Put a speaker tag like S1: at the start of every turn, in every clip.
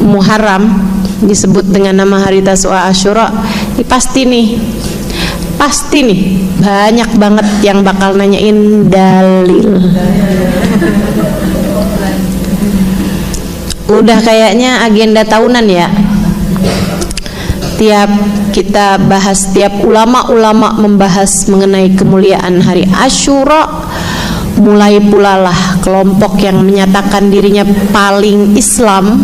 S1: Muharram disebut dengan nama hari Tasu'a Asyura, ini pasti nih banyak banget yang bakal nanyain dalil. Udah kayaknya agenda tahunan ya. Tiap kita bahas, tiap ulama-ulama membahas mengenai kemuliaan hari Asyura, mulai pula lah kelompok yang menyatakan dirinya paling Islam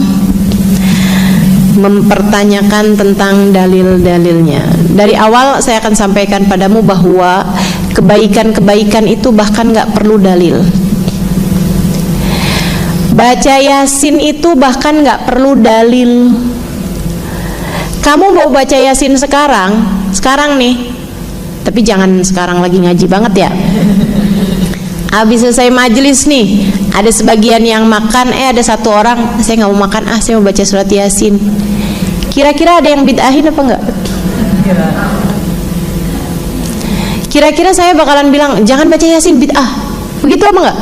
S1: mempertanyakan tentang dalil-dalilnya. Dari awal saya akan sampaikan padamu bahwa kebaikan-kebaikan itu bahkan gak perlu dalil. Baca Yasin itu bahkan gak perlu dalil. Kamu mau baca Yasin sekarang nih, tapi jangan sekarang lagi ngaji banget ya. Habis selesai majelis nih, ada sebagian yang makan, ada satu orang, saya nggak mau makan, saya mau baca surat Yasin. Kira-kira ada yang bid'ahin apa enggak? Kira-kira saya bakalan bilang jangan baca Yasin, bid'ah, begitu apa enggak?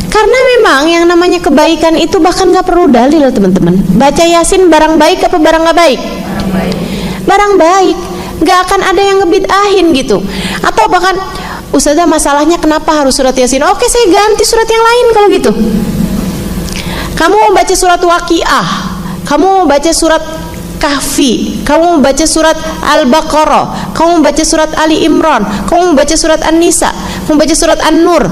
S1: Karena memang yang namanya kebaikan itu bahkan nggak perlu dalil, teman-teman. Baca Yasin barang baik apa barang nggak baik? Barang baik, nggak akan ada yang ngebid'ahin gitu. Atau bahkan, Ustazah masalahnya kenapa harus surat Yasin? Oke, saya ganti surat yang lain kalau gitu. Kamu mau baca surat Waqiah, kamu mau baca surat Kahfi, kamu mau baca surat Al-Baqarah, kamu mau baca surat Ali Imran, kamu mau baca surat An-Nisa, kamu mau baca surat An-Nur.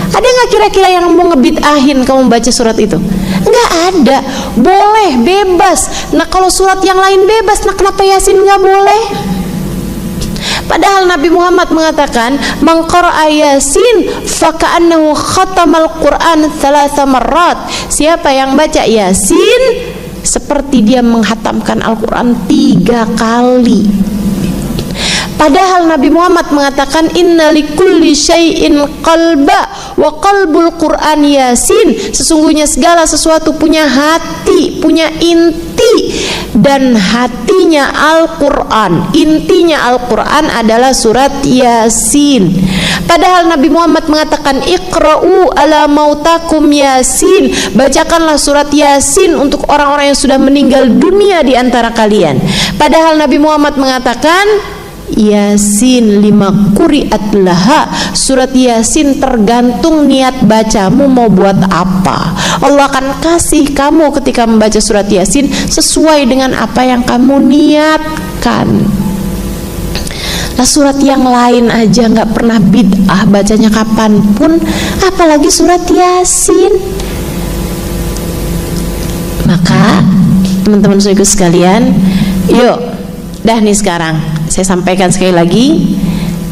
S1: Ada nggak kira-kira yang mau ngebid'ahin kamu baca surat itu? Nggak ada, boleh, bebas. Nah kalau surat yang lain bebas, nah kenapa Yasin nggak boleh? Padahal Nabi Muhammad mengatakan, "Man qara'a Yasin faka'annahu khatamal Qur'an 3 marrat." Siapa yang baca Yasin seperti dia menghatamkan Al-Qur'an 3 kali. Padahal Nabi Muhammad mengatakan, "Inna likulli syai'in qalba wa qalbul Qur'an Yasin." Sesungguhnya segala sesuatu punya hati, punya inti, dan hatinya Al-Qur'an. Intinya Al-Qur'an adalah surat Yasin. Padahal Nabi Muhammad mengatakan, "Iqra'u ala mautakum Yasin." Bacakanlah surat Yasin untuk orang-orang yang sudah meninggal dunia di antara kalian. Padahal Nabi Muhammad mengatakan, Yasin lima quri'at laha. Surat Yasin tergantung niat bacamu mau buat apa. Allah akan kasih kamu ketika membaca surat Yasin sesuai dengan apa yang kamu niatkan. Nah surat yang lain aja nggak pernah bid'ah bacanya kapanpun, apalagi surat Yasin. Maka teman-teman saudara sekalian, yuk dah nih sekarang saya sampaikan sekali lagi,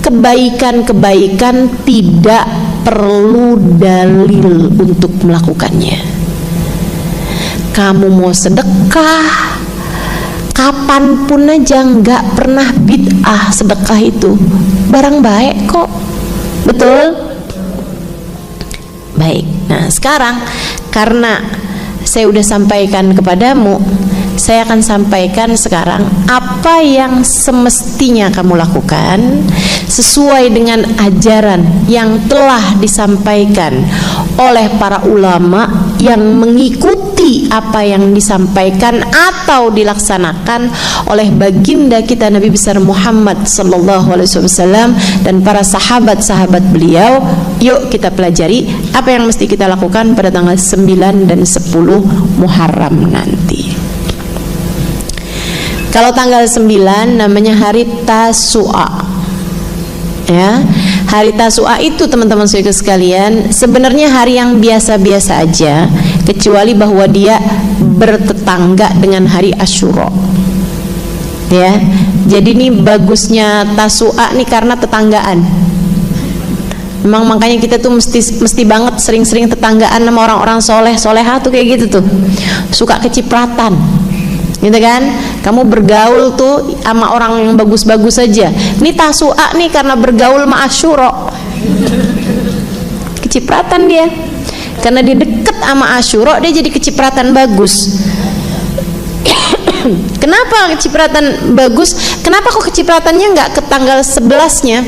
S1: kebaikan-kebaikan tidak perlu dalil untuk melakukannya. Kamu mau sedekah kapanpun aja nggak pernah bid'ah sedekah itu, barang baik kok, betul? Baik, nah sekarang karena saya udah sampaikan kepadamu, saya akan sampaikan sekarang apa yang semestinya kamu lakukan sesuai dengan ajaran yang telah disampaikan oleh para ulama yang mengikuti apa yang disampaikan atau dilaksanakan oleh baginda kita Nabi besar Muhammad sallallahu alaihi wasallam dan para sahabat-sahabat beliau. Yuk kita pelajari apa yang mesti kita lakukan pada tanggal 9 dan 10 Muharram nanti. Kalau tanggal 9 namanya hari Tasu'a. Ya, hari Tasu'a itu teman-teman saudara sekalian sebenarnya hari yang biasa-biasa aja, kecuali bahwa dia bertetangga dengan hari Asyura. Ya, jadi ini bagusnya Tasu'a nih karena tetanggaan. Memang makanya kita tuh mesti banget sering-sering tetanggaan sama orang-orang soleh solehah tuh kayak gitu tuh, suka kecipratan. Gitu kan, kamu bergaul tuh sama orang yang bagus-bagus saja. Ini Tasu'a nih karena bergaul sama Asyura, kecipratan dia. Karena dia deket sama Asyura, dia jadi kecipratan bagus. Kenapa kecipratan bagus? Kenapa kok kecipratannya nggak ke tanggal 11-nya?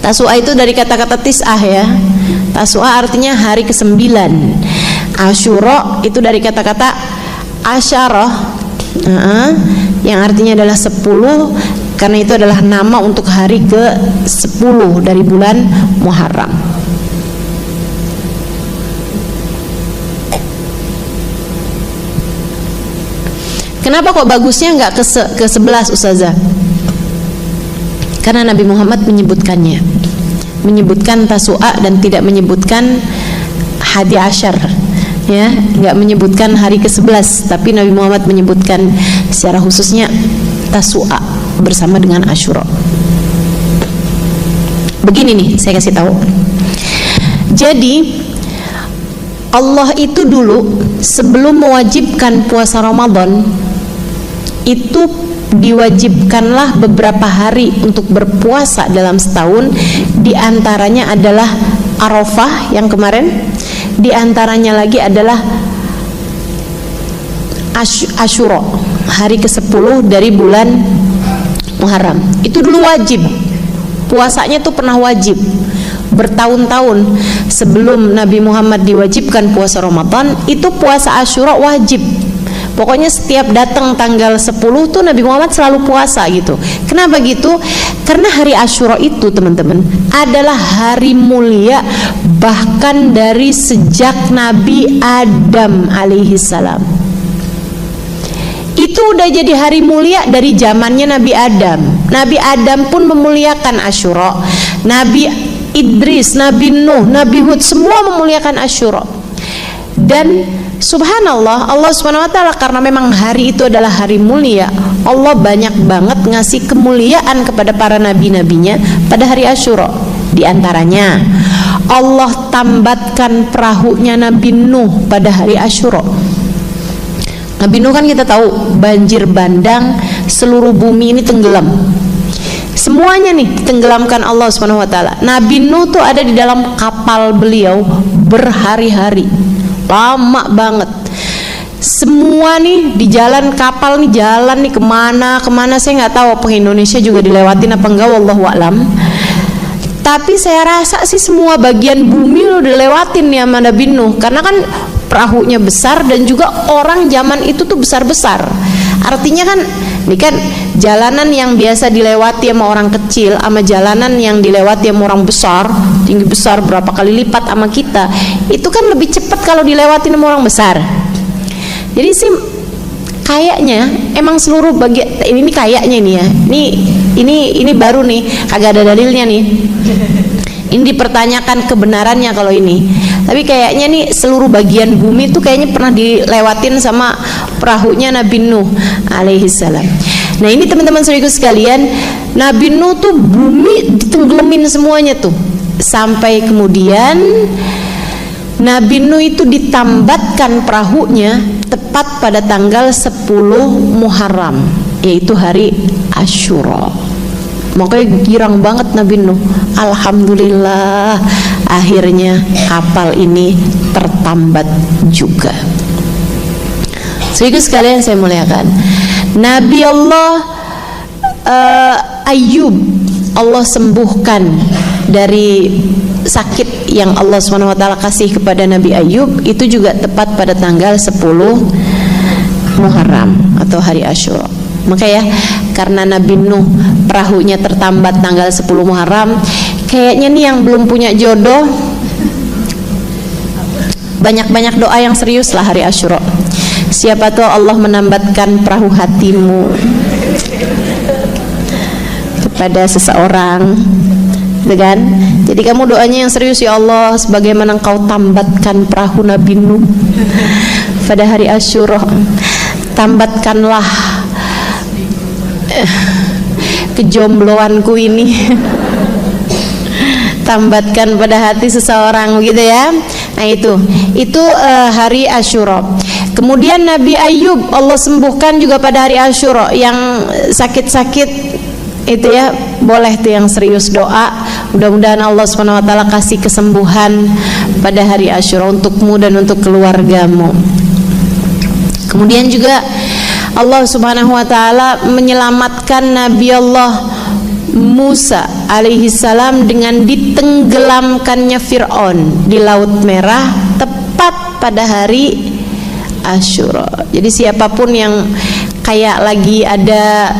S1: Tasu'a itu dari kata-kata tis'ah ya. Tasu'a artinya hari ke-9. Asyura itu dari kata-kata asyarah, yang artinya adalah 10, karena itu adalah nama untuk hari ke-10 dari bulan Muharram. Kenapa kok bagusnya nggak ke-11 Ustazah? Karena Nabi Muhammad menyebutkannya, menyebutkan Tasu'a dan tidak menyebutkan Hadi Asyar, ya, nggak menyebutkan hari ke-11, tapi Nabi Muhammad menyebutkan secara khususnya Tasu'a bersama dengan Asyura. Begini nih, saya kasih tahu. Jadi Allah itu dulu sebelum mewajibkan puasa Ramadan itu diwajibkanlah beberapa hari untuk berpuasa dalam setahun. Di antaranya adalah Arafah yang kemarin, di antaranya lagi adalah Asyura, hari ke-10 dari bulan Muharram. Itu dulu wajib. Puasanya tuh pernah wajib bertahun-tahun sebelum Nabi Muhammad diwajibkan puasa Ramadan. Itu puasa Asyura wajib. Pokoknya setiap datang tanggal 10 tuh Nabi Muhammad selalu puasa gitu. Kenapa gitu? Karena hari Asyura itu teman-teman adalah hari mulia, bahkan dari sejak Nabi Adam alaihi salam. Itu udah jadi hari mulia dari zamannya Nabi Adam. Nabi Adam pun memuliakan Asyura. Nabi Idris, Nabi Nuh, Nabi Hud semua memuliakan Asyura. Dan subhanallah, Allah subhanahu wa ta'ala karena memang hari itu adalah hari mulia, Allah banyak banget ngasih kemuliaan kepada para nabi-nabinya pada hari Asyura. Di antaranya Allah tambatkan perahunya Nabi Nuh pada hari Asyura. Nabi Nuh kan kita tahu banjir bandang, seluruh bumi ini tenggelam. Semuanya nih tenggelamkan Allah subhanahu wa ta'ala. Nabi Nuh tuh ada di dalam kapal beliau berhari-hari, lama banget. Semua nih di jalan kapal nih, jalan nih kemana saya nggak tahu apa Indonesia juga dilewatin apa enggak, wallahu a'lam. Tapi saya rasa sih semua bagian bumi lo dilewatin nih sama Nabi Nuh, karena kan perahunya besar dan juga orang zaman itu tuh besar-besar. Artinya kan ini kan jalanan yang biasa dilewati sama orang kecil sama jalanan yang dilewati sama orang besar, tinggi besar berapa kali lipat sama kita, itu kan lebih cepat kalau dilewati sama orang besar. Jadi sih kayaknya emang seluruh bagian ini kayaknya ini ya. Ini baru nih, kagak ada dalilnya nih. Ini dipertanyakan kebenarannya kalau ini. Tapi kayaknya nih seluruh bagian bumi itu kayaknya pernah dilewatin sama perahunya Nabi Nuh alaihi salam. Nah ini teman-teman saudaraku sekalian, Nabi Nuh tuh bumi ditenggelamin semuanya tuh. Sampai kemudian Nabi Nuh itu ditambatkan perahunya tepat pada tanggal 10 Muharram, yaitu hari Asyura. Makanya girang banget Nabi Nuh. Alhamdulillah akhirnya kapal ini tertambat juga. Saudaraku sekalian saya muliakan, Nabi Allah Ayub Allah sembuhkan dari sakit yang Allah SWT kasih kepada Nabi Ayub, itu juga tepat pada tanggal 10 Muharram atau hari Asyura. Maka ya, karena Nabi Nuh perahunya tertambat tanggal 10 Muharram, kayaknya nih yang belum punya jodoh banyak-banyak doa yang serius lah hari Asyura. Siapa tahu Allah menambatkan perahu hatimu kepada seseorang, kan? Jadi kamu doanya yang serius, ya Allah, sebagaimana Engkau tambatkan perahu Nabi Nuh pada hari Asyura, tambatkanlah kejombloanku ini tambatkan pada hati seseorang, begitu ya. Nah itu hari Asyura. Kemudian Nabi Ayub Allah sembuhkan juga pada hari Asyura. Yang sakit-sakit itu ya boleh tuh yang serius doa, mudah-mudahan Allah SWT kasih kesembuhan pada hari Asyura untukmu dan untuk keluargamu. Kemudian juga Allah Subhanahu wa taala menyelamatkan Nabi Allah Musa alaihi salam dengan ditenggelamkannya Fir'aun di Laut Merah tepat pada hari Asyura. Jadi siapapun yang kayak lagi ada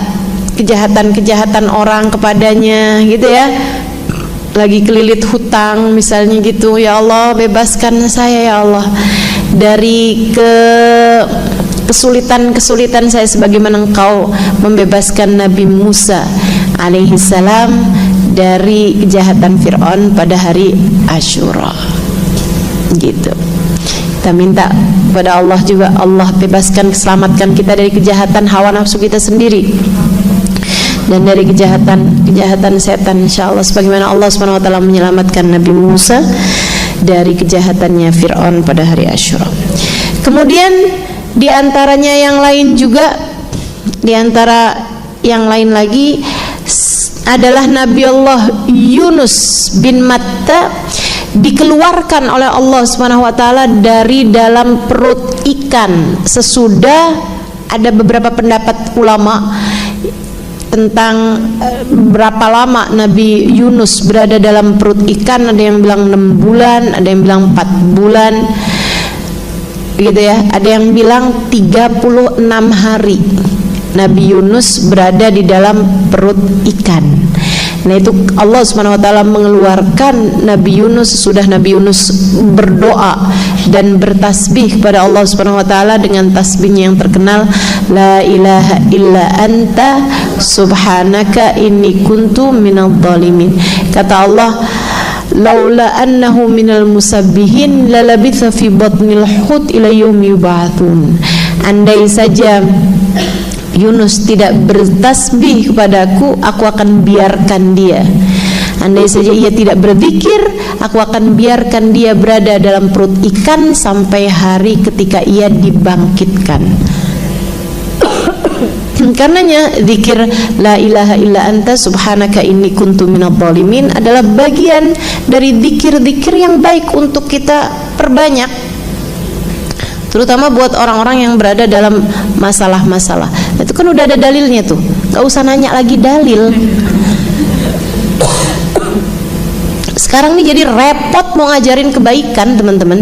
S1: kejahatan-kejahatan orang kepadanya gitu ya, lagi kelilit hutang misalnya gitu, ya Allah bebaskan saya ya Allah dari kesulitan-kesulitan saya, sebagaimana Engkau membebaskan Nabi Musa alaihissalam dari kejahatan Fir'aun pada hari Asyura gitu. Kita minta kepada Allah juga, Allah bebaskan, selamatkan kita dari kejahatan hawa nafsu kita sendiri dan dari kejahatan setan, insyaallah, sebagaimana Allah Subhanahu wa taala menyelamatkan Nabi Musa dari kejahatannya Fir'aun pada hari Asyura. Kemudian di antaranya yang lain juga, di antara yang lain lagi adalah Nabi Allah Yunus bin Matta dikeluarkan oleh Allah Subhanahu wa taala dari dalam perut ikan sesudah, ada beberapa pendapat ulama tentang berapa lama Nabi Yunus berada dalam perut ikan. Ada yang bilang 6 bulan, ada yang bilang 4 bulan gitu ya, ada yang bilang 36 hari Nabi Yunus berada di dalam perut ikan. Nah itu Allah Subhanahu wa taala mengeluarkan Nabi Yunus sesudah Nabi Yunus berdoa dan bertasbih kepada Allah Subhanahu wa taala dengan tasbihnya yang terkenal, la ilaha illa anta subhanaka inni kuntu minadh dhalimin. Kata Allah, laula annahu minal musabbihin lalabitha fi batnil hut ila yaumi yub'atsun. Andai saja Yunus tidak bertasbih kepadaku, aku akan biarkan dia. Andai saja ia tidak berzikir, aku akan biarkan dia berada dalam perut ikan sampai hari ketika ia dibangkitkan. Karenanya zikir la ilaha illa anta subhanaka inni kuntu minadh dhalimin adalah bagian dari zikir-zikir yang baik untuk kita perbanyak, terutama buat orang-orang yang berada dalam masalah-masalah. Itu kan udah ada dalilnya tuh, gak usah nanya lagi dalil. Sekarang nih jadi repot mau ngajarin kebaikan teman-teman,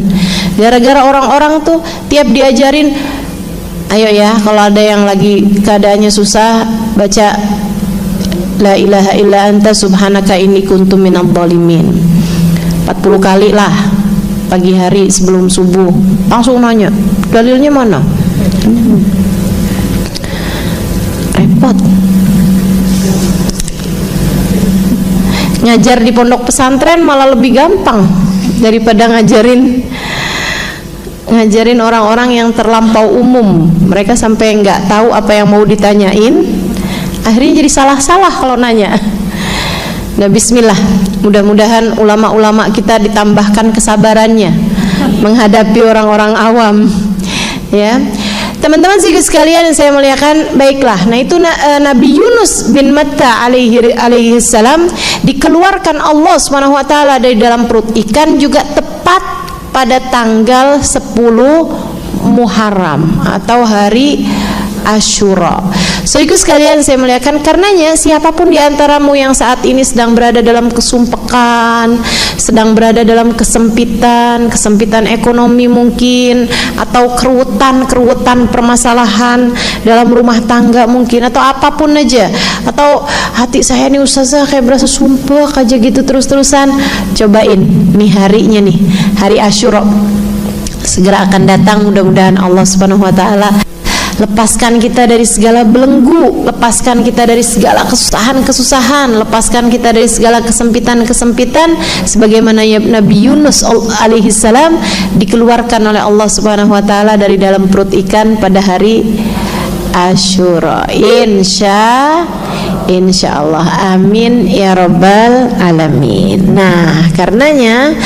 S1: gara-gara orang-orang tuh tiap diajarin, ayo ya kalau ada yang lagi keadaannya susah baca la ilaha illa anta subhanaka inni kuntu minadh dhalimin 40 kali lah pagi hari sebelum subuh. Langsung nanya dalilnya mana, repot. Ngajar di pondok pesantren malah lebih gampang daripada ngajarin orang-orang yang terlampau umum. Mereka sampai nggak tahu apa yang mau ditanyain, akhirnya jadi salah-salah kalau nanya. Nah bismillah, mudah-mudahan ulama-ulama kita ditambahkan kesabarannya menghadapi orang-orang awam ya. Teman-teman sekalian yang saya muliakan, baiklah. Nah itu Nabi Yunus bin Matta alaihi salam dikeluarkan Allah Subhanahu wa taala dari dalam perut ikan juga tepat pada tanggal 10 Muharram atau hari Asyura. Saudaraku sekalian saya muliakan, karenanya siapapun di antaramu yang saat ini sedang berada dalam kesumpekan, sedang berada dalam kesempitan ekonomi mungkin, atau keruwetan permasalahan dalam rumah tangga mungkin, atau apapun aja, atau hati saya nih ustazah kayak berasa sumpek aja gitu terus-terusan, cobain nih harinya nih, hari Asyura segera akan datang. Mudah-mudahan Allah Subhanahu wa taala lepaskan kita dari segala belenggu, lepaskan kita dari segala kesusahan, lepaskan kita dari segala kesempitan, sebagaimana Nabi Yunus alaihi salam dikeluarkan oleh Allah Subhanahu wa taala dari dalam perut ikan pada hari Asyura. Insyaallah, amin ya rabbal alamin. Nah, karenanya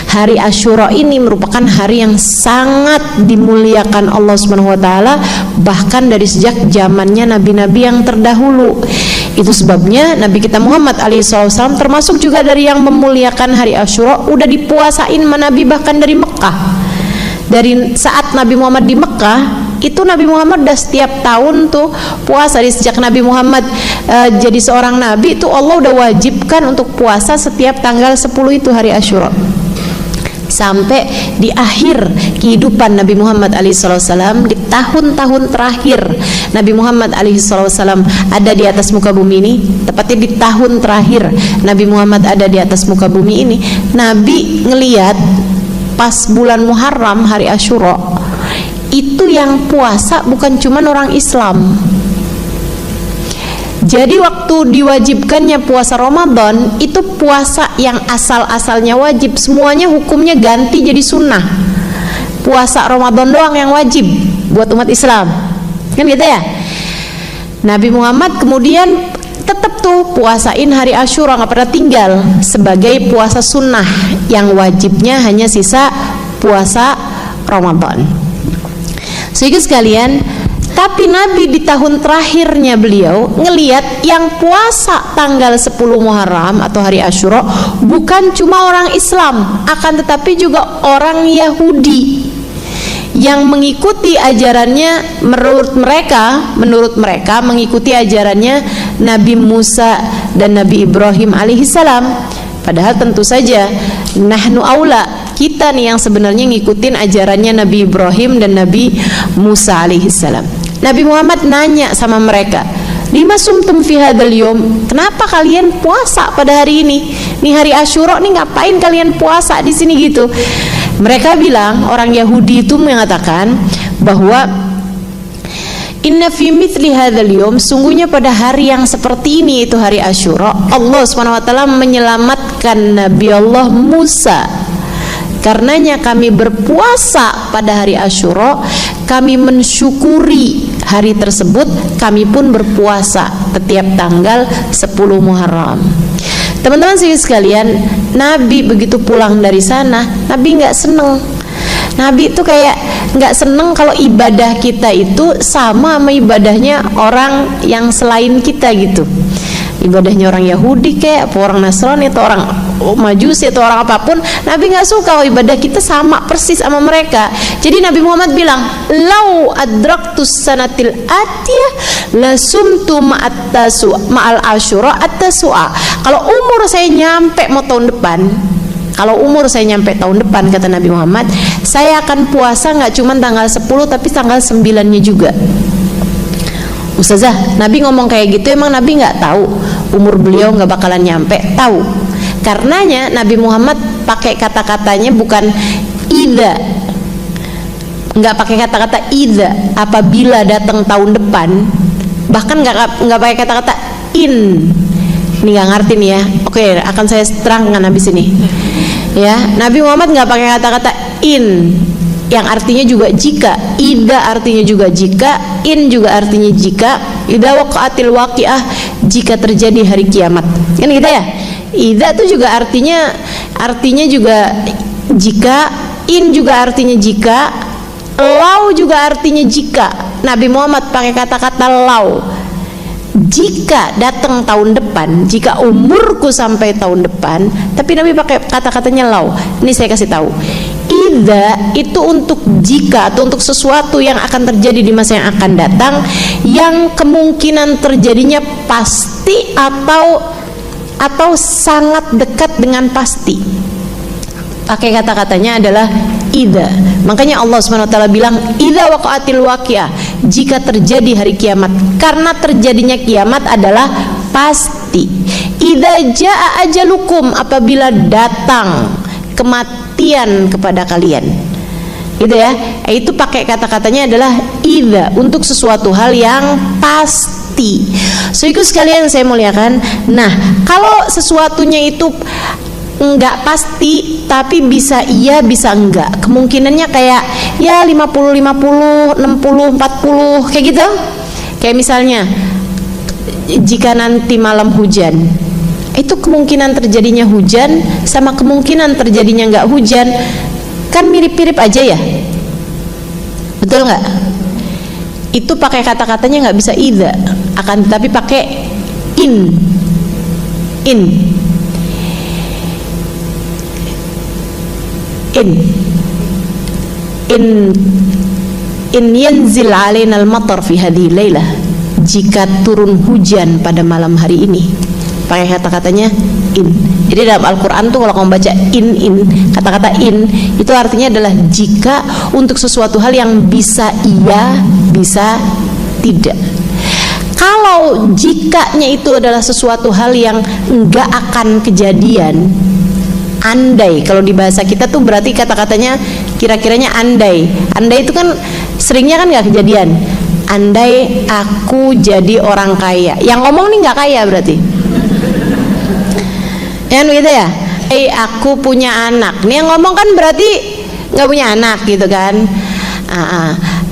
S1: hari Asyura ini merupakan hari yang sangat dimuliakan Allah Subhanahu wa taala, bahkan dari sejak zamannya nabi-nabi yang terdahulu. Itu sebabnya Nabi kita Muhammad alaihissalam termasuk juga dari yang memuliakan hari Asyura, udah dipuasain Nabi bahkan dari Mekah. Dari saat Nabi Muhammad di Mekah, itu Nabi Muhammad udah setiap tahun tuh puasa. Dari sejak Nabi Muhammad jadi seorang nabi, itu Allah udah wajibkan untuk puasa setiap tanggal 10 itu hari Asyura. sampai di akhir kehidupan Nabi Muhammad SAW, di tahun-tahun terakhir Nabi Muhammad SAW ada di atas muka bumi ini, tepatnya di tahun terakhir Nabi Muhammad ada di atas muka bumi ini, Nabi ngeliat pas bulan Muharram, hari Asyura, itu yang puasa bukan cuma orang Islam. Jadi waktu diwajibkannya puasa Ramadan, itu puasa yang asal-asalnya wajib, semuanya hukumnya ganti jadi sunnah. Puasa Ramadan doang yang wajib buat umat Islam, kan gitu ya. Nabi Muhammad kemudian tetap tuh puasain hari Asyura, nggak pernah tinggal, sebagai puasa sunnah yang wajibnya hanya sisa puasa Ramadan. Sehingga sekalian, tapi Nabi di tahun terakhirnya beliau ngelihat yang puasa tanggal 10 Muharram atau hari Asyura bukan cuma orang Islam, akan tetapi juga orang Yahudi yang mengikuti ajarannya, menurut mereka mengikuti ajarannya Nabi Musa dan Nabi Ibrahim alaihissalam. Padahal tentu saja nahnu aula, kita nih yang sebenarnya ngikutin ajarannya Nabi Ibrahim dan Nabi Musa alaihissalam. Nabi Muhammad nanya sama mereka, lima sumtum fi hadzal yawm, kenapa kalian puasa pada hari ini? Nih hari Asyura nih, ngapain kalian puasa di sini gitu? Mereka bilang, orang Yahudi itu mengatakan bahwa inna fi mithli hadzal yawm, sungguhnya pada hari yang seperti ini, itu hari Asyura, Allah SWT menyelamatkan Nabi Allah Musa. Karenanya kami berpuasa pada hari Asyura, kami mensyukuri hari tersebut, kami pun berpuasa setiap tanggal 10 Muharram. Teman-teman sekalian, Nabi begitu pulang dari sana, Nabi nggak seneng. Nabi itu kayak nggak seneng kalau ibadah kita itu sama ibadahnya orang yang selain kita gitu. Ibadahnya orang Yahudi kayak apa, orang Nasrani atau orang Majusi atau orang apapun, Nabi nggak suka kalau ibadah kita sama persis sama mereka. Jadi Nabi Muhammad bilang, lau adraktus sanatil atiyah la sumtu ma'al asyura at-tasua. Kalau umur saya nyampe mau tahun depan, kalau umur saya nyampe tahun depan, kata Nabi Muhammad, saya akan puasa nggak cuma tanggal 10 tapi tanggal 9-nya juga. Ustazah, Nabi ngomong kayak gitu, emang Nabi nggak tahu umur beliau nggak bakalan nyampe? Tahu. Karenanya Nabi Muhammad pakai kata-katanya bukan idza, nggak pakai kata-kata idza, apabila datang tahun depan, bahkan nggak pakai kata-kata in. Ini nggak ngerti nih ya. Oke, akan saya terangkan habis ini. Ya, Nabi Muhammad nggak pakai kata-kata in, yang artinya juga jika. Ida artinya juga jika, in juga artinya jika. Idza waqa'atil waqi'ah, jika terjadi hari kiamat. Kan gitu ya? Idza itu juga artinya juga jika, in juga artinya jika, lau juga artinya jika. Nabi Muhammad pakai kata-kata lau. Jika datang tahun depan, jika umurku sampai tahun depan, tapi Nabi pakai kata-katanya lau. Ini saya kasih tahu. Idza itu untuk jika atau untuk sesuatu yang akan terjadi di masa yang akan datang, yang kemungkinan terjadinya pasti atau sangat dekat dengan pasti. Pakai kata-katanya adalah idza. Makanya Allah SWT bilang idza waqa'atil waqi'ah, jika terjadi hari kiamat, karena terjadinya kiamat adalah pasti. Idza jaa ajalukum, apabila datang kematian kepada kalian, gitu ya. Itu pakai kata-katanya adalah idza, untuk sesuatu hal yang pasti. So ikut sekalian saya muliakan. Nah, kalau sesuatunya itu enggak pasti, tapi bisa iya bisa enggak, kemungkinannya kayak ya 50-50, 60-40 kayak gitu. Kayak misalnya jika nanti malam hujan, itu kemungkinan terjadinya hujan sama kemungkinan terjadinya enggak hujan kan mirip-mirip aja ya, betul nggak? Itu pakai kata-katanya nggak bisa idza, akan tetapi pakai in. In yanzil alaina al-matar fi hadhihi lailah, jika turun hujan pada malam hari ini, pakai kata-katanya in. Jadi Jadi dalam Al-Quran tuh kalau kamu baca in, kata-kata in itu artinya adalah jika untuk sesuatu hal yang bisa iya, bisa tidak. Kalau jikanya itu adalah sesuatu hal yang enggak akan kejadian, andai, kalau di bahasa kita tuh berarti kata-katanya kira-kiranya andai. Andai itu kan seringnya kan nggak kejadian. Andai aku jadi orang kaya, yang ngomong nih nggak kaya berarti, ya begitu ya. Aku punya anak, nih yang ngomong kan berarti nggak punya anak gitu kan.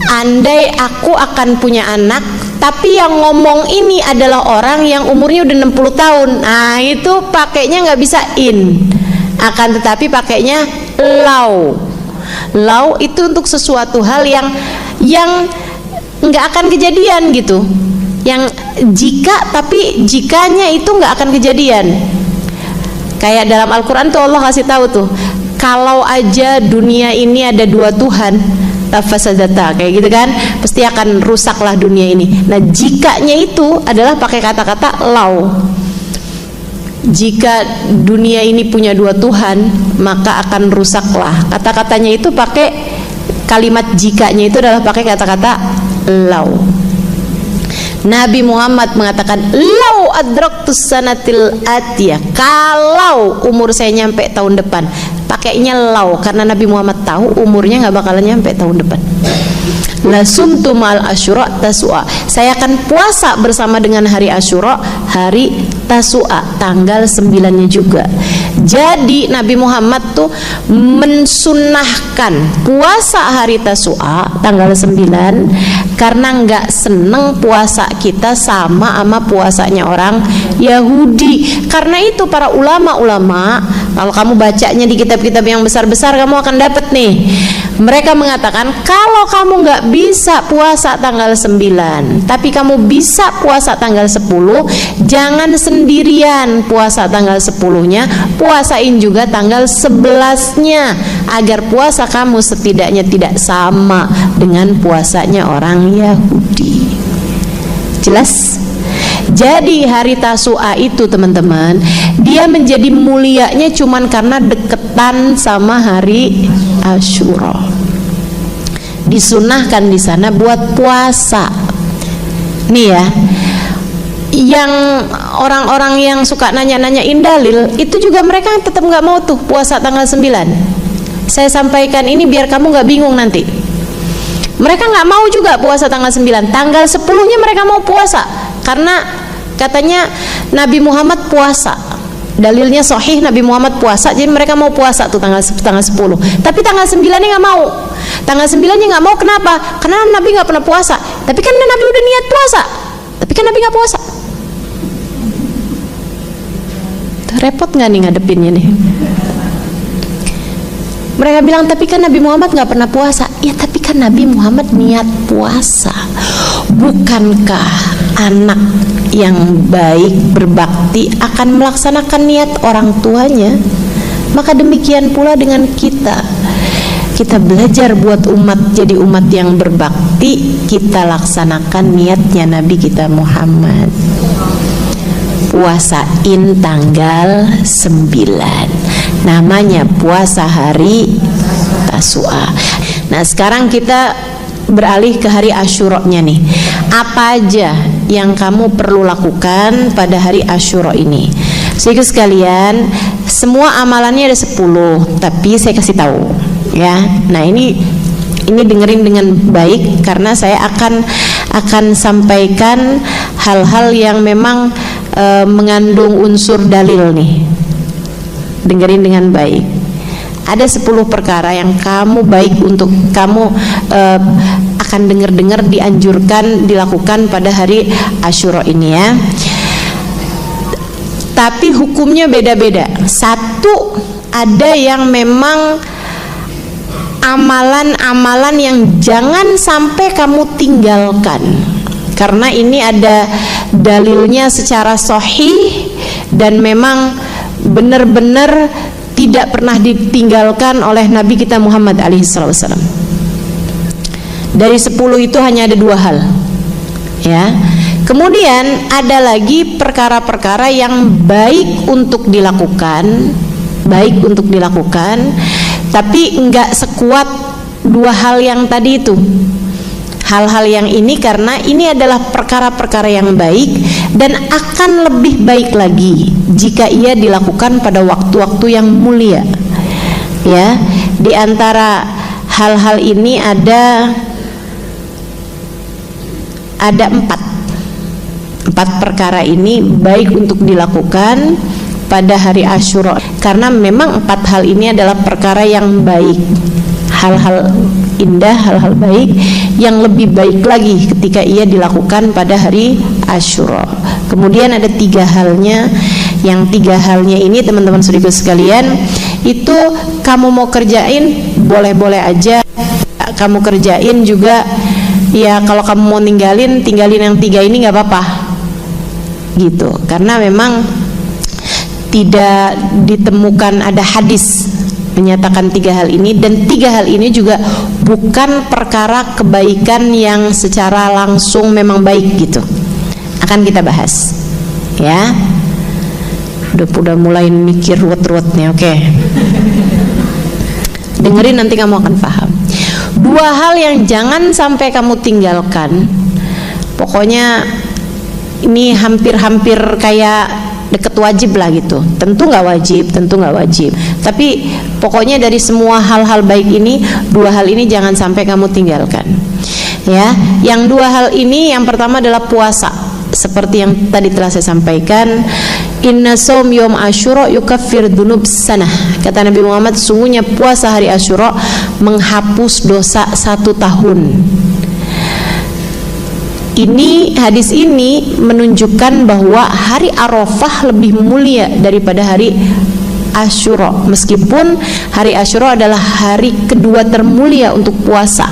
S1: Andai aku akan punya anak, tapi yang ngomong ini adalah orang yang umurnya udah 60 tahun. Nah itu pakainya nggak bisa in, akan tetapi pakainya lau. Lau itu untuk sesuatu hal yang nggak akan kejadian gitu, yang jika, tapi jikanya itu nggak akan kejadian. Kayak dalam Al-Quran tuh Allah kasih tahu tuh, kalau aja dunia ini ada dua Tuhan, tafasadata, kayak gitu kan, pasti akan rusaklah dunia ini. Nah jikanya itu adalah pakai kata-kata lau. Jika dunia ini punya dua Tuhan, maka akan rusaklah. Kata-katanya itu pakai kalimat jikanya itu adalah pakai kata-kata lau. Nabi Muhammad mengatakan lau adraktus sanatil atiyah, kalau umur saya nyampe tahun depan. Pakainya lau karena Nabi Muhammad tahu umurnya nggak bakalan nyampe tahun depan. La sumtu ma'al asyura tasua, saya akan puasa bersama dengan hari Asyura, hari Tasua, tanggal 9-nya juga. Jadi Nabi Muhammad tuh mensunnahkan puasa hari Tasua tanggal 9 karena nggak seneng puasa kita sama puasanya orang Yahudi. Karena itu para ulama-ulama, kalau kamu bacanya di kitab-kitab yang besar-besar, kamu akan dapat nih, mereka mengatakan kalau kamu nggak bisa puasa tanggal 9 tapi kamu bisa puasa tanggal 10, jangan sendirian puasa tanggal 10-nya, puasain juga tanggal 11-nya agar puasa kamu setidaknya tidak sama dengan puasanya orang Yahudi. Jelas? Jadi hari Tasua itu teman-teman, dia menjadi mulianya cuman karena deketan sama hari Asyura. Disunahkan di sana buat puasa. Nih ya, yang orang-orang yang suka nanya-nanyain dalil itu juga mereka tetap nggak mau tuh puasa tanggal 9. Saya sampaikan ini biar kamu nggak bingung nanti. Mereka nggak mau juga puasa tanggal 9. Tanggal 10-nya mereka mau puasa karena katanya Nabi Muhammad puasa. Dalilnya sahih, Nabi Muhammad puasa, jadi mereka mau puasa tuh tanggal 10. Tapi tanggal 9-nya nggak mau. Tanggal 9-nya nggak mau, kenapa? Karena Nabi nggak pernah puasa. Tapi kan Nabi udah niat puasa. Tapi kan Nabi nggak puasa. Repot nggak nih ngadepinnya nih? Mereka bilang tapi kan Nabi Muhammad nggak pernah puasa. Ya tapi kan Nabi Muhammad niat puasa. Bukankah anak yang baik berbakti akan melaksanakan niat orang tuanya? Maka demikian pula dengan kita. Kita belajar buat umat jadi umat yang berbakti, kita laksanakan niatnya Nabi kita Muhammad. Puasain tanggal 9, namanya puasa hari Tasua. Nah sekarang kita beralih ke hari Asyura-nya nih. Apa aja yang kamu perlu lakukan pada hari Asyura ini? Saudara sekalian, semua amalannya ada 10, tapi saya kasih tahu ya. Nah ini dengerin dengan baik karena saya akan sampaikan hal-hal yang memang mengandung unsur dalil nih. Dengerin dengan baik. Ada 10 perkara yang kamu baik untuk kamu akan dengar dianjurkan dilakukan pada hari Asyura ini ya. Tapi hukumnya beda-beda. Satu, ada yang memang amalan-amalan yang jangan sampai kamu tinggalkan. Karena ini ada dalilnya secara sahih dan memang benar-benar tidak pernah ditinggalkan oleh Nabi kita Muhammad alaihissalam. Dari 10 itu hanya ada 2 hal ya. Kemudian ada lagi perkara-perkara yang baik untuk dilakukan, tapi enggak sekuat dua hal yang tadi itu. Hal-hal yang ini karena ini adalah perkara-perkara yang baik dan akan lebih baik lagi jika ia dilakukan pada waktu-waktu yang mulia. Ya, di antara hal-hal ini ada empat perkara ini baik untuk dilakukan pada hari Asyura karena memang empat hal ini adalah perkara yang baik, hal-hal indah, hal-hal baik yang lebih baik lagi ketika ia dilakukan pada hari Asyura. Kemudian ada tiga halnya, yang tiga halnya ini teman-teman saudaraku sekalian, itu kamu mau kerjain boleh-boleh aja, kamu kerjain juga ya, kalau kamu mau tinggalin yang tiga ini nggak apa-apa gitu, karena memang tidak ditemukan ada hadis menyatakan tiga hal ini, dan tiga hal ini juga bukan perkara kebaikan yang secara langsung memang baik gitu. Akan kita bahas ya. Udah mulai mikir ruwet-ruwet nih, oke. Dengerin nanti kamu akan paham. Dua hal yang jangan sampai kamu tinggalkan. Pokoknya ini hampir-hampir kayak deket wajib lah gitu. Tentu nggak wajib. Tapi pokoknya dari semua hal-hal baik ini, dua hal ini jangan sampai kamu tinggalkan. Ya, yang dua hal ini, yang pertama adalah puasa. Seperti yang tadi telah saya sampaikan, inna shaum yom Asyura yukaffir dzunub sanah. Kata Nabi Muhammad, sungguhnya puasa hari Asyura menghapus dosa 1 tahun. Ini hadis ini menunjukkan bahwa hari Arafah lebih mulia daripada hari Asyura, meskipun hari Asyura adalah hari kedua termulia untuk puasa.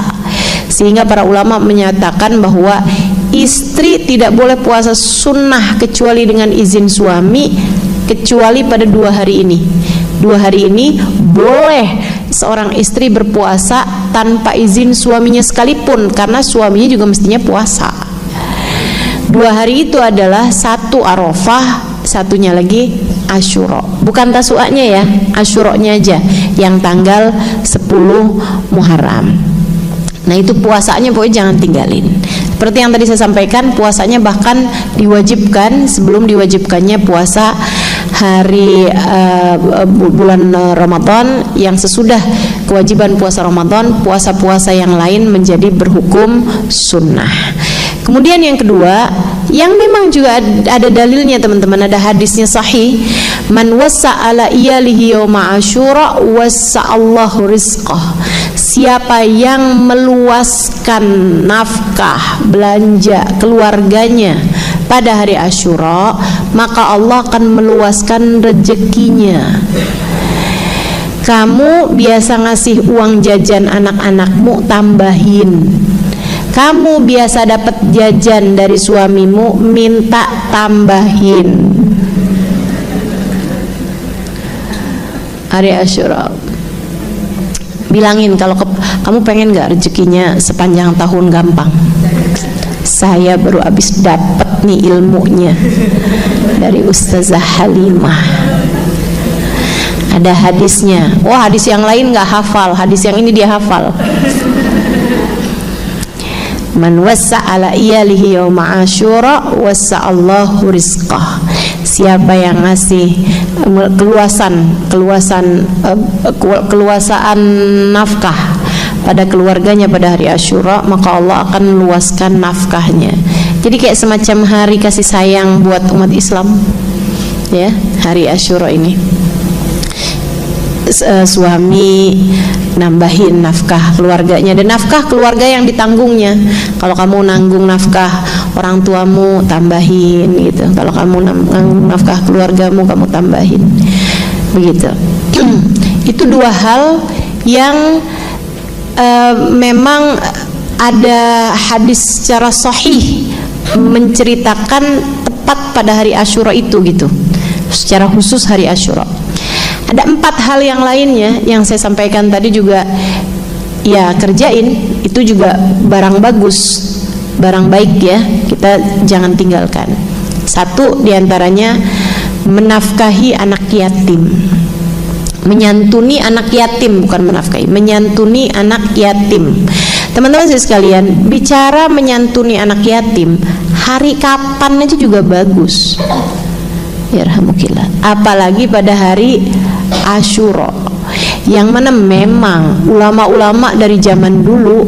S1: Sehingga para ulama menyatakan bahwa istri tidak boleh puasa sunnah kecuali dengan izin suami, kecuali pada 2 hari ini. 2 hari ini boleh seorang istri berpuasa tanpa izin suaminya sekalipun, karena suaminya juga mestinya puasa. 2 hari itu adalah satu Arafah, satunya lagi Asyura. Bukan tasu'anya ya, Asyuranya aja yang tanggal 10 Muharram. Nah itu puasanya pokoknya jangan tinggalin. Seperti yang tadi saya sampaikan, puasanya bahkan diwajibkan sebelum diwajibkannya puasa hari bulan Ramadan. Yang sesudah kewajiban puasa Ramadan, puasa-puasa yang lain menjadi berhukum sunnah. Kemudian yang kedua, yang memang juga ada dalilnya teman-teman, ada hadisnya sahih, man wassa ala iyalihi yawma Asyura wassa'allahu rizqah. Siapa yang meluaskan nafkah belanja keluarganya pada hari Asyura, maka Allah akan meluaskan rezekinya. Kamu biasa ngasih uang jajan anak-anakmu, tambahin. Kamu biasa dapat jajan dari suamimu, minta tambahin. Hari Asyura, bilangin kalau kamu pengen gak rezekinya sepanjang tahun gampang. Saya baru habis dapat nih ilmunya dari Ustazah Halimah. Ada hadisnya. Wah, hadis yang lain gak hafal, hadis yang ini dia hafal. Man wassa ala iyalihi yawma Asyura wassa'allahu rizqah. Siapa yang ngasih keluasaan nafkah pada keluarganya pada hari Asyura, maka Allah akan meluaskan nafkahnya. Jadi kayak semacam hari kasih sayang buat umat Islam ya, hari Asyura ini. Suami nambahin nafkah keluarganya, dan nafkah keluarga yang ditanggungnya. Kalau kamu nanggung nafkah orang tuamu, tambahin gitu. Kalau kamu nanggung nafkah keluargamu, kamu tambahin. Begitu. Itu 2 hal yang memang ada hadis secara sahih menceritakan tepat pada hari Asyura itu gitu. Secara khusus hari Asyura. Ada 4 hal yang lainnya yang saya sampaikan tadi juga ya kerjain, itu juga barang bagus barang baik ya, kita jangan tinggalkan. Satu diantaranya menafkahi anak yatim, menyantuni anak yatim, bukan menafkahi, menyantuni anak yatim. Teman-teman sekalian, bicara menyantuni anak yatim, hari kapan aja juga bagus. Yarhamukillah. Apalagi pada hari Asyura, yang mana memang ulama-ulama dari zaman dulu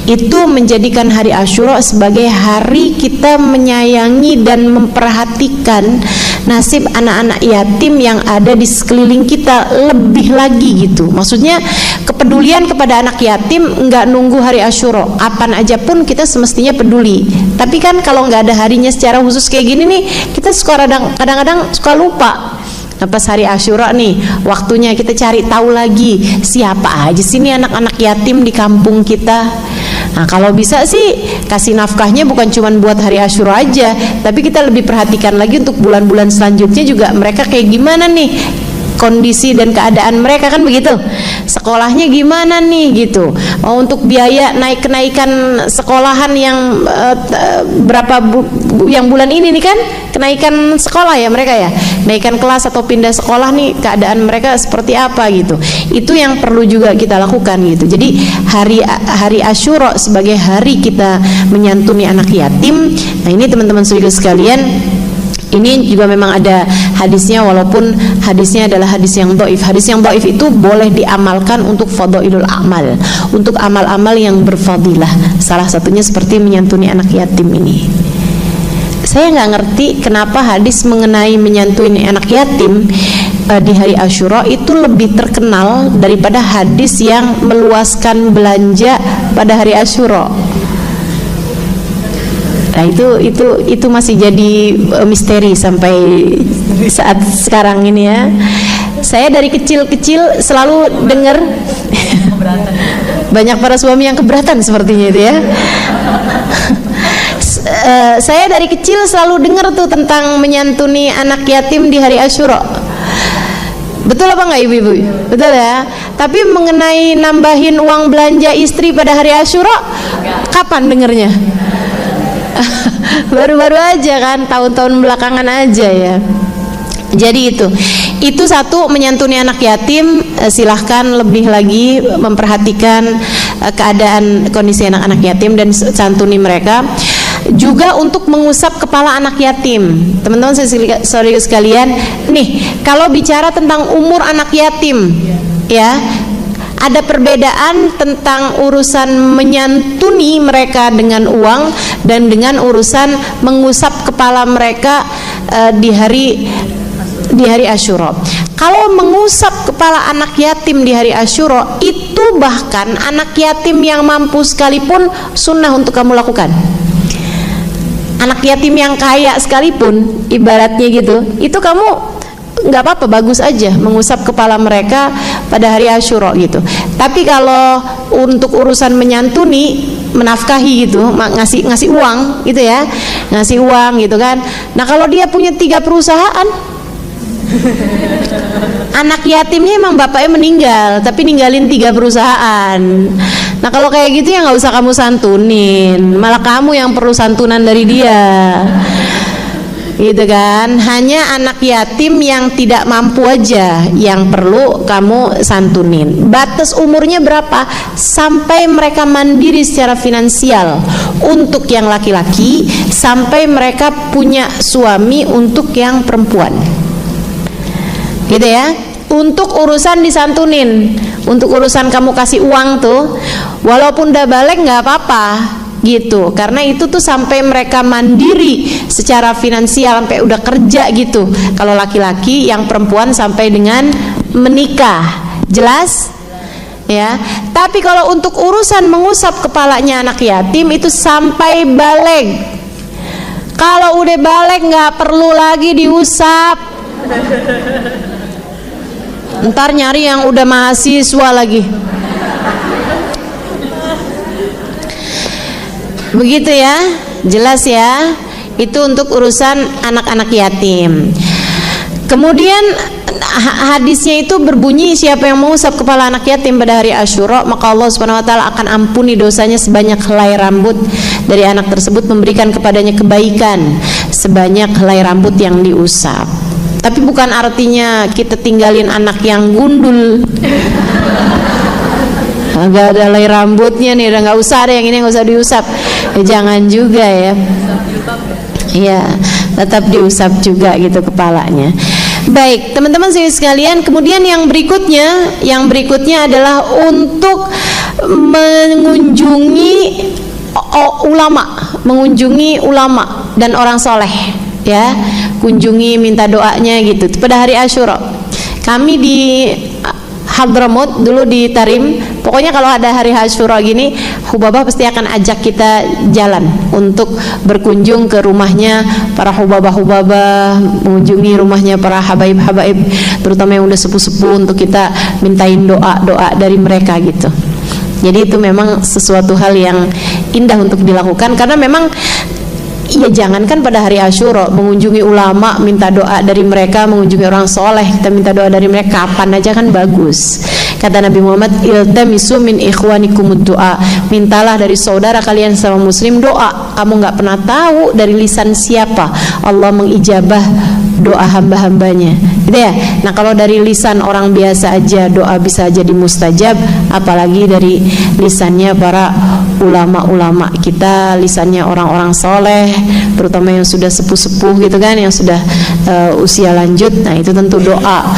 S1: itu menjadikan hari Asyura sebagai hari kita menyayangi dan memperhatikan nasib anak-anak yatim yang ada di sekeliling kita lebih lagi gitu. Maksudnya kepedulian kepada anak yatim nggak nunggu hari Asyura, apaan aja pun kita semestinya peduli. Tapi kan kalau nggak ada harinya secara khusus kayak gini nih, kita kadang-kadang suka lupa. Nah, pas hari Asyura nih, waktunya kita cari tahu lagi siapa aja sih nih anak-anak yatim di kampung kita. Nah, kalau bisa sih kasih nafkahnya bukan cuma buat hari Asyura aja, tapi kita lebih perhatikan lagi untuk bulan-bulan selanjutnya juga mereka kayak gimana nih kondisi dan keadaan mereka, kan begitu. Sekolahnya gimana nih gitu. Untuk biaya kenaikan sekolahan yang berapa yang bulan ini nih kan, kenaikan sekolah ya mereka ya, kenaikan kelas atau pindah sekolah nih, keadaan mereka seperti apa gitu. Itu yang perlu juga kita lakukan gitu. Jadi hari Asyura sebagai hari kita menyantuni anak yatim. Nah, ini teman-teman saudara sekalian, ini juga memang ada hadisnya, walaupun hadisnya adalah hadis yang dhaif. Hadis yang dhaif itu boleh diamalkan untuk fadhailul amal, untuk amal-amal yang berfadilah. Salah satunya seperti menyantuni anak yatim ini. Saya nggak ngerti kenapa hadis mengenai menyantuni anak yatim di hari Asyura itu lebih terkenal daripada hadis yang meluaskan belanja pada hari Asyura. Nah, itu masih jadi misteri sampai saat sekarang ini ya. Saya dari kecil-kecil selalu dengar banyak para suami yang keberatan sepertinya itu ya. Saya dari kecil selalu dengar tuh tentang menyantuni anak yatim di hari Asyura. Betul apa enggak ibu-ibu? Betul ya. Tapi mengenai nambahin uang belanja istri pada hari Asyura, kapan dengarnya? Baru-baru aja kan, tahun-tahun belakangan aja ya. Jadi itu satu, menyantuni anak yatim. Silahkan lebih lagi memperhatikan keadaan kondisi anak-anak yatim dan santuni mereka. Juga untuk mengusap kepala anak yatim. Teman-teman saudara sekalian, nih kalau bicara tentang umur anak yatim ya, ada perbedaan tentang urusan menyantuni mereka dengan uang dan dengan urusan mengusap kepala mereka di hari Asyura. Kalau mengusap kepala anak yatim di hari Asyura, itu bahkan anak yatim yang mampu sekalipun sunnah untuk kamu lakukan. Anak yatim yang kaya sekalipun, ibaratnya gitu, itu kamu nggak apa-apa, bagus aja mengusap kepala mereka pada hari Asyura gitu. Tapi kalau untuk urusan menyantuni, menafkahi gitu, ngasih uang gitu ya, ngasih uang gitu kan. Nah, kalau dia punya 3 perusahaan, anak yatimnya emang bapaknya meninggal tapi ninggalin 3 perusahaan. Nah, kalau kayak gitu ya nggak usah kamu santunin, malah kamu yang perlu santunan dari dia. Gitu kan, hanya anak yatim yang tidak mampu aja yang perlu kamu santunin. Batas umurnya berapa? Sampai mereka mandiri secara finansial untuk yang laki-laki, sampai mereka punya suami untuk yang perempuan. Gitu ya. Untuk urusan disantunin, untuk urusan kamu kasih uang tuh, walaupun udah balik nggak apa-apa gitu, karena itu tuh sampai mereka mandiri secara finansial, sampai udah kerja gitu. Kalau laki-laki, yang perempuan sampai dengan menikah. Jelas ya. Tapi kalau untuk urusan mengusap kepalanya anak yatim, itu sampai balik. Kalau udah balik nggak perlu lagi diusap. Ntar nyari yang udah mahasiswa lagi. Begitu ya, jelas ya. Itu untuk urusan anak-anak yatim. Kemudian hadisnya itu berbunyi, siapa yang mengusap kepala anak yatim pada hari Asyura, maka Allah Subhanahu wa taala akan ampuni dosanya sebanyak helai rambut dari anak tersebut, memberikan kepadanya kebaikan sebanyak helai rambut yang diusap. Tapi bukan artinya kita tinggalin anak yang gundul, nggak ada helai rambutnya nih, udah nggak usah, ada yang ini nggak usah diusap, jangan juga ya. Iya, tetap diusap juga gitu kepalanya. Baik, teman-teman sekalian, kemudian yang berikutnya adalah untuk mengunjungi ulama dan orang soleh, ya, kunjungi, minta doanya gitu pada hari Asyura. Kami di Hadramut dulu di Tarim, pokoknya kalau ada hari Asyura gini, Hubabah pasti akan ajak kita jalan untuk berkunjung ke rumahnya para hubabah-hubabah, mengunjungi rumahnya para habaib-habaib, terutama yang udah sepuh-sepuh, untuk kita mintain doa-doa dari mereka gitu. Jadi itu memang sesuatu hal yang indah untuk dilakukan, karena memang ya jangankan pada hari Asyura, mengunjungi ulama, minta doa dari mereka, mengunjungi orang soleh, kita minta doa dari mereka kapan aja kan bagus. Kata Nabi Muhammad, iltamisu min ikhwanikumud doa, mintalah dari saudara kalian sama muslim doa. Kamu nggak pernah tahu dari lisan siapa Allah mengijabah doa hamba-hambanya, gitu ya. Nah kalau dari lisan orang biasa aja doa bisa jadi mustajab, apalagi dari lisannya para ulama-ulama kita, lisannya orang-orang soleh, terutama yang sudah sepuh-sepuh gitu kan, yang sudah usia lanjut. Nah itu tentu doa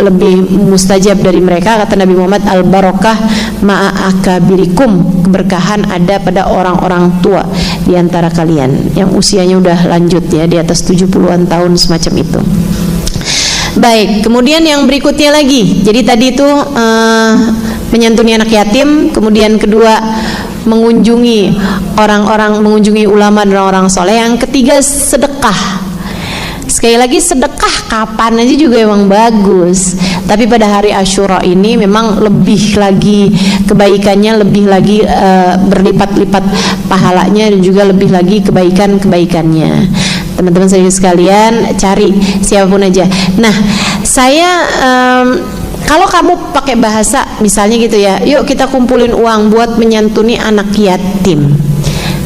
S1: lebih mustajab dari mereka. Kata Nabi Muhammad, al barokah ma'a akabirikum, keberkahan ada pada orang-orang tua di antara kalian yang usianya udah lanjut ya, di atas 70-an tahun semacam itu. Baik, kemudian yang berikutnya lagi, jadi tadi itu menyantuni anak yatim, kemudian kedua mengunjungi orang-orang, mengunjungi ulama dan orang-orang soleh. Yang ketiga sedekah. Sekali lagi, sedekah kapan aja juga emang bagus, tapi pada hari Asyura ini memang lebih lagi kebaikannya, lebih lagi berlipat-lipat pahalanya, dan juga lebih lagi kebaikannya. Teman-teman saya sekalian, cari siapapun aja. Nah, saya kalau kamu pakai bahasa misalnya gitu ya, yuk kita kumpulin uang buat menyantuni anak yatim,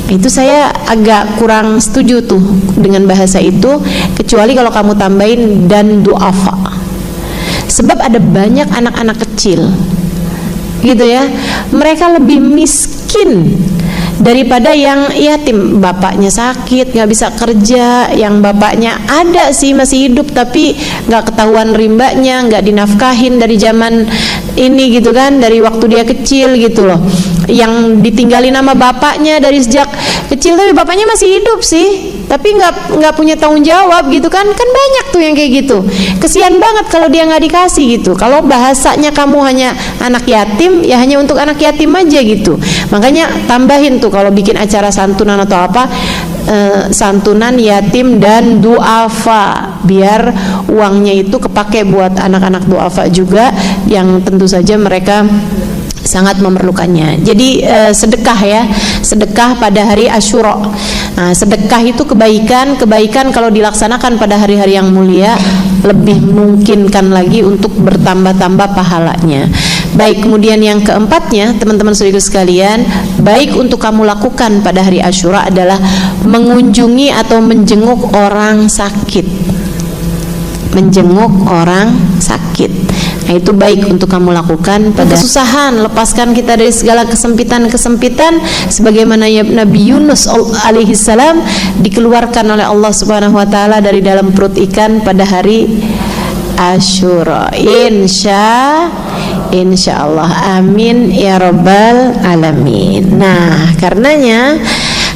S1: itu saya agak kurang setuju tuh dengan bahasa itu, kecuali kalau kamu tambahin dan duafa. Sebab ada banyak anak-anak kecil gitu ya, mereka lebih miskin daripada yang yatim, bapaknya sakit nggak bisa kerja, yang bapaknya ada sih masih hidup tapi nggak ketahuan rimbanya, nggak dinafkahin dari zaman ini gitu kan, dari waktu dia kecil gitu loh, yang ditinggalin sama bapaknya dari sejak kecil tapi bapaknya masih hidup sih, tapi nggak punya tanggung jawab gitu kan banyak tuh yang kayak gitu. Kesian banget kalau dia nggak dikasih gitu. Kalau bahasanya kamu hanya anak yatim, ya hanya untuk anak yatim aja gitu. Makanya tambahin tuh kalau bikin acara santunan atau apa, santunan yatim dan duafa, biar uangnya itu kepake buat anak-anak duafa juga yang tentu saja mereka sangat memerlukannya. Jadi sedekah ya, sedekah pada hari Asyura. Nah, sedekah itu kebaikan kalau dilaksanakan pada hari-hari yang mulia, lebih memungkinkan lagi untuk bertambah-tambah pahalanya. Baik, kemudian yang keempatnya, teman-teman saudara sekalian, baik untuk kamu lakukan pada hari Asyura adalah mengunjungi atau menjenguk orang sakit. Menjenguk orang sakit. Nah, itu baik untuk kamu lakukan pada kesusahan, lepaskan kita dari segala kesempitan sebagaimana Nabi Yunus alaihi salam dikeluarkan oleh Allah Subhanahu wa taala dari dalam perut ikan pada hari Asyura. Insya Allah, amin ya rabbal alamin. Nah, karenanya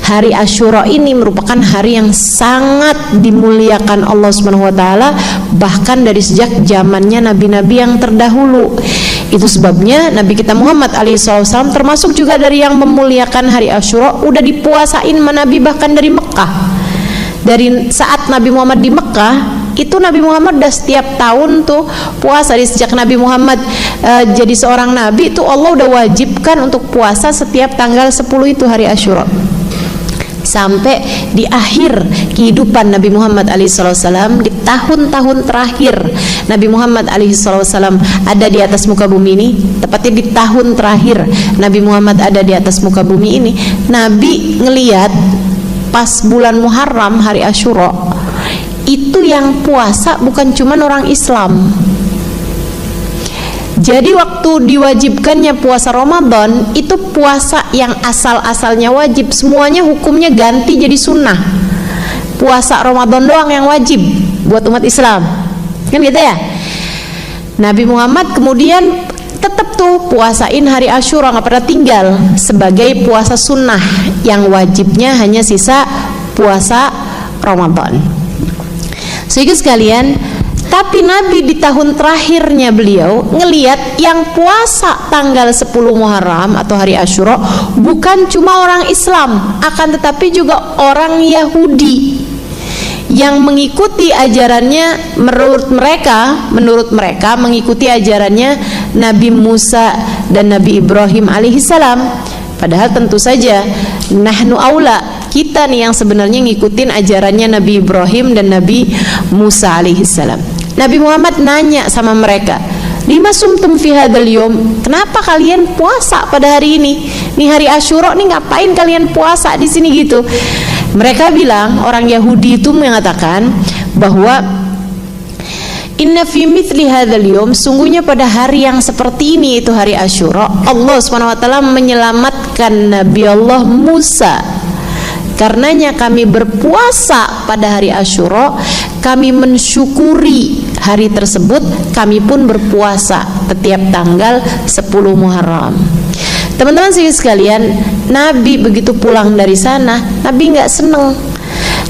S1: hari Asyura ini merupakan hari yang sangat dimuliakan Allah Subhanahu wa taala, bahkan dari sejak zamannya nabi-nabi yang terdahulu. Itu sebabnya Nabi kita Muhammad alaihissalam termasuk juga dari yang memuliakan hari Asyura, udah dipuasain Nabi bahkan dari Mekah. Dari saat Nabi Muhammad di Mekah, itu Nabi Muhammad udah setiap tahun tuh puasa. Dari sejak Nabi Muhammad jadi seorang nabi, itu Allah udah wajibkan untuk puasa setiap tanggal 10 itu hari Asyura. sampai di akhir kehidupan Nabi Muhammad SAW, di tahun-tahun terakhir Nabi Muhammad SAW ada di atas muka bumi ini, tepatnya di tahun terakhir Nabi Muhammad ada di atas muka bumi ini, Nabi ngeliat pas bulan Muharram, hari Asyura, itu yang puasa bukan cuma orang Islam. Jadi waktu diwajibkannya puasa Ramadan, itu puasa yang asal-asalnya wajib, semuanya hukumnya ganti jadi sunnah. Puasa Ramadan doang yang wajib buat umat Islam, kan gitu ya. Nabi Muhammad kemudian tetap tuh puasain hari Asyura, nggak pernah tinggal, sebagai puasa sunnah yang wajibnya hanya sisa puasa Ramadan. Sehingga sekalian, tapi Nabi di tahun terakhirnya beliau ngelihat yang puasa tanggal 10 Muharram atau hari Asyura bukan cuma orang Islam, akan tetapi juga orang Yahudi yang mengikuti ajarannya, menurut mereka mengikuti ajarannya Nabi Musa dan Nabi Ibrahim alaihissalam. Padahal tentu saja nahnu aula, kita nih yang sebenarnya ngikutin ajarannya Nabi Ibrahim dan Nabi Musa alaihissalam. Nabi Muhammad nanya sama mereka, lima sumtum fi hadzal yawm, kenapa kalian puasa pada hari ini? Nih hari Asyura nih, ngapain kalian puasa di sini gitu? Mereka bilang, orang Yahudi itu mengatakan bahwa inna fi mithli hadzal yawm, sungguhnya pada hari yang seperti ini, itu hari Asyura, Allah SWT menyelamatkan Nabi Allah Musa. Karenanya kami berpuasa pada hari Asyura, kami mensyukuri hari tersebut, kami pun berpuasa setiap tanggal 10 Muharram. Teman-teman sekalian, Nabi begitu pulang dari sana, Nabi nggak seneng.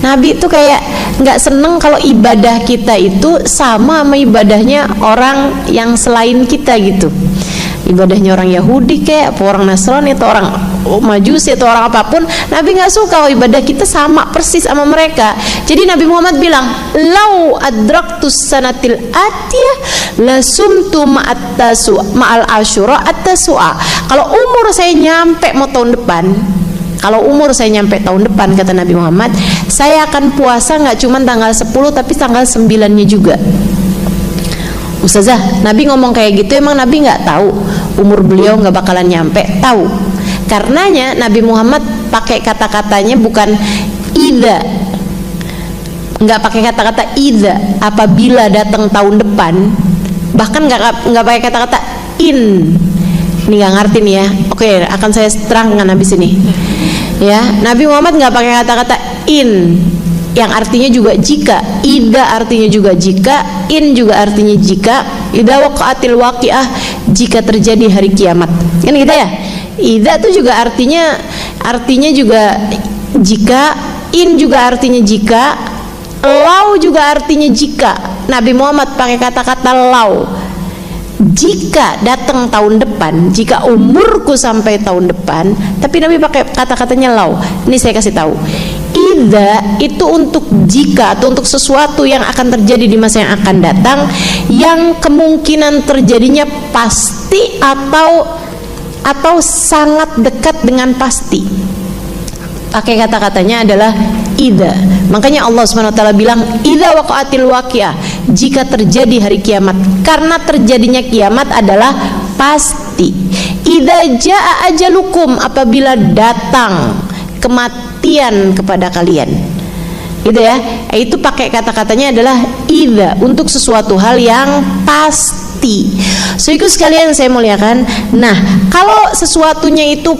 S1: Nabi itu kayak nggak seneng kalau ibadah kita itu sama ibadahnya orang yang selain kita gitu. Ibadahnya orang Yahudi kayak apa orang Nasrani atau orang Majusi atau orang apapun, Nabi nggak suka kalau ibadah kita sama persis sama mereka. Jadi Nabi Muhammad bilang, lau adraktus sanatil atiyah lasumtu ma'al asyura at-tasua. Kalau umur saya nyampe mau tahun depan, kalau umur saya nyampe tahun depan, kata Nabi Muhammad, saya akan puasa nggak cuma tanggal 10 tapi tanggal 9-nya juga. Ustazah, Nabi ngomong kayak gitu, emang Nabi nggak tahu umur beliau nggak bakalan nyampe? Tahu. Karenanya Nabi Muhammad pakai kata-katanya bukan idza, nggak pakai kata-kata idza, apabila datang tahun depan, bahkan nggak pakai kata-kata in. Ini nggak ngerti nih ya. Oke, akan saya terangkan habis ini. Ya, Nabi Muhammad nggak pakai kata-kata in, yang artinya juga jika. Idza artinya juga jika, in juga artinya jika. Idza waqa'atil waqi'ah, jika terjadi hari kiamat. Kan gitu ya? Idza itu juga artinya juga jika, in juga artinya jika, lau juga artinya jika. Nabi Muhammad pakai kata-kata lau. Jika datang tahun depan, jika umurku sampai tahun depan, tapi Nabi pakai kata-katanya lau. Ini saya kasih tahu. Idza itu untuk jika atau untuk sesuatu yang akan terjadi di masa yang akan datang, yang kemungkinan terjadinya pasti atau sangat dekat dengan pasti. Pakai kata-katanya adalah idza. Makanya Allah SWT bilang idza waqa'atil waqi'ah, jika terjadi hari kiamat, karena terjadinya kiamat adalah pasti. Idza jaa ajalukum, apabila datang kematian kepada kalian. Gitu ya. Itu pakai kata-katanya adalah idza, untuk sesuatu hal yang pasti. So itu sekalian saya muliakan. Nah, kalau sesuatunya itu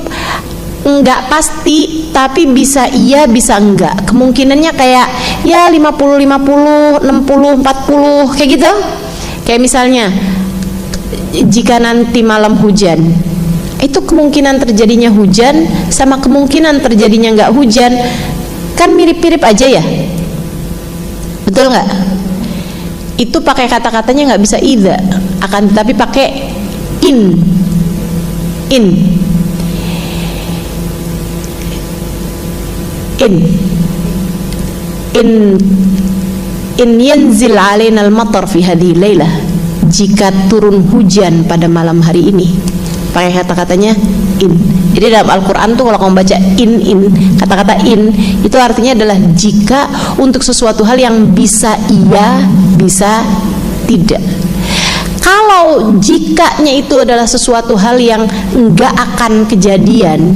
S1: enggak pasti, tapi bisa iya bisa enggak, kemungkinannya kayak ya 50-50, 60-40 kayak gitu. Kayak misalnya jika nanti malam hujan, itu kemungkinan terjadinya hujan sama kemungkinan terjadinya enggak hujan kan mirip-mirip aja ya, betul nggak? Itu pakai kata-katanya nggak bisa idza, akan tetapi pakai in yanzil alaina al-matar fi hadhihi lailah, jika turun hujan pada malam hari ini, pakai kata-katanya in. Jadi dalam Al-Quran tuh kalau kamu baca in, kata-kata in itu artinya adalah jika untuk sesuatu hal yang bisa iya, bisa tidak. Kalau jikanya itu adalah sesuatu hal yang enggak akan kejadian,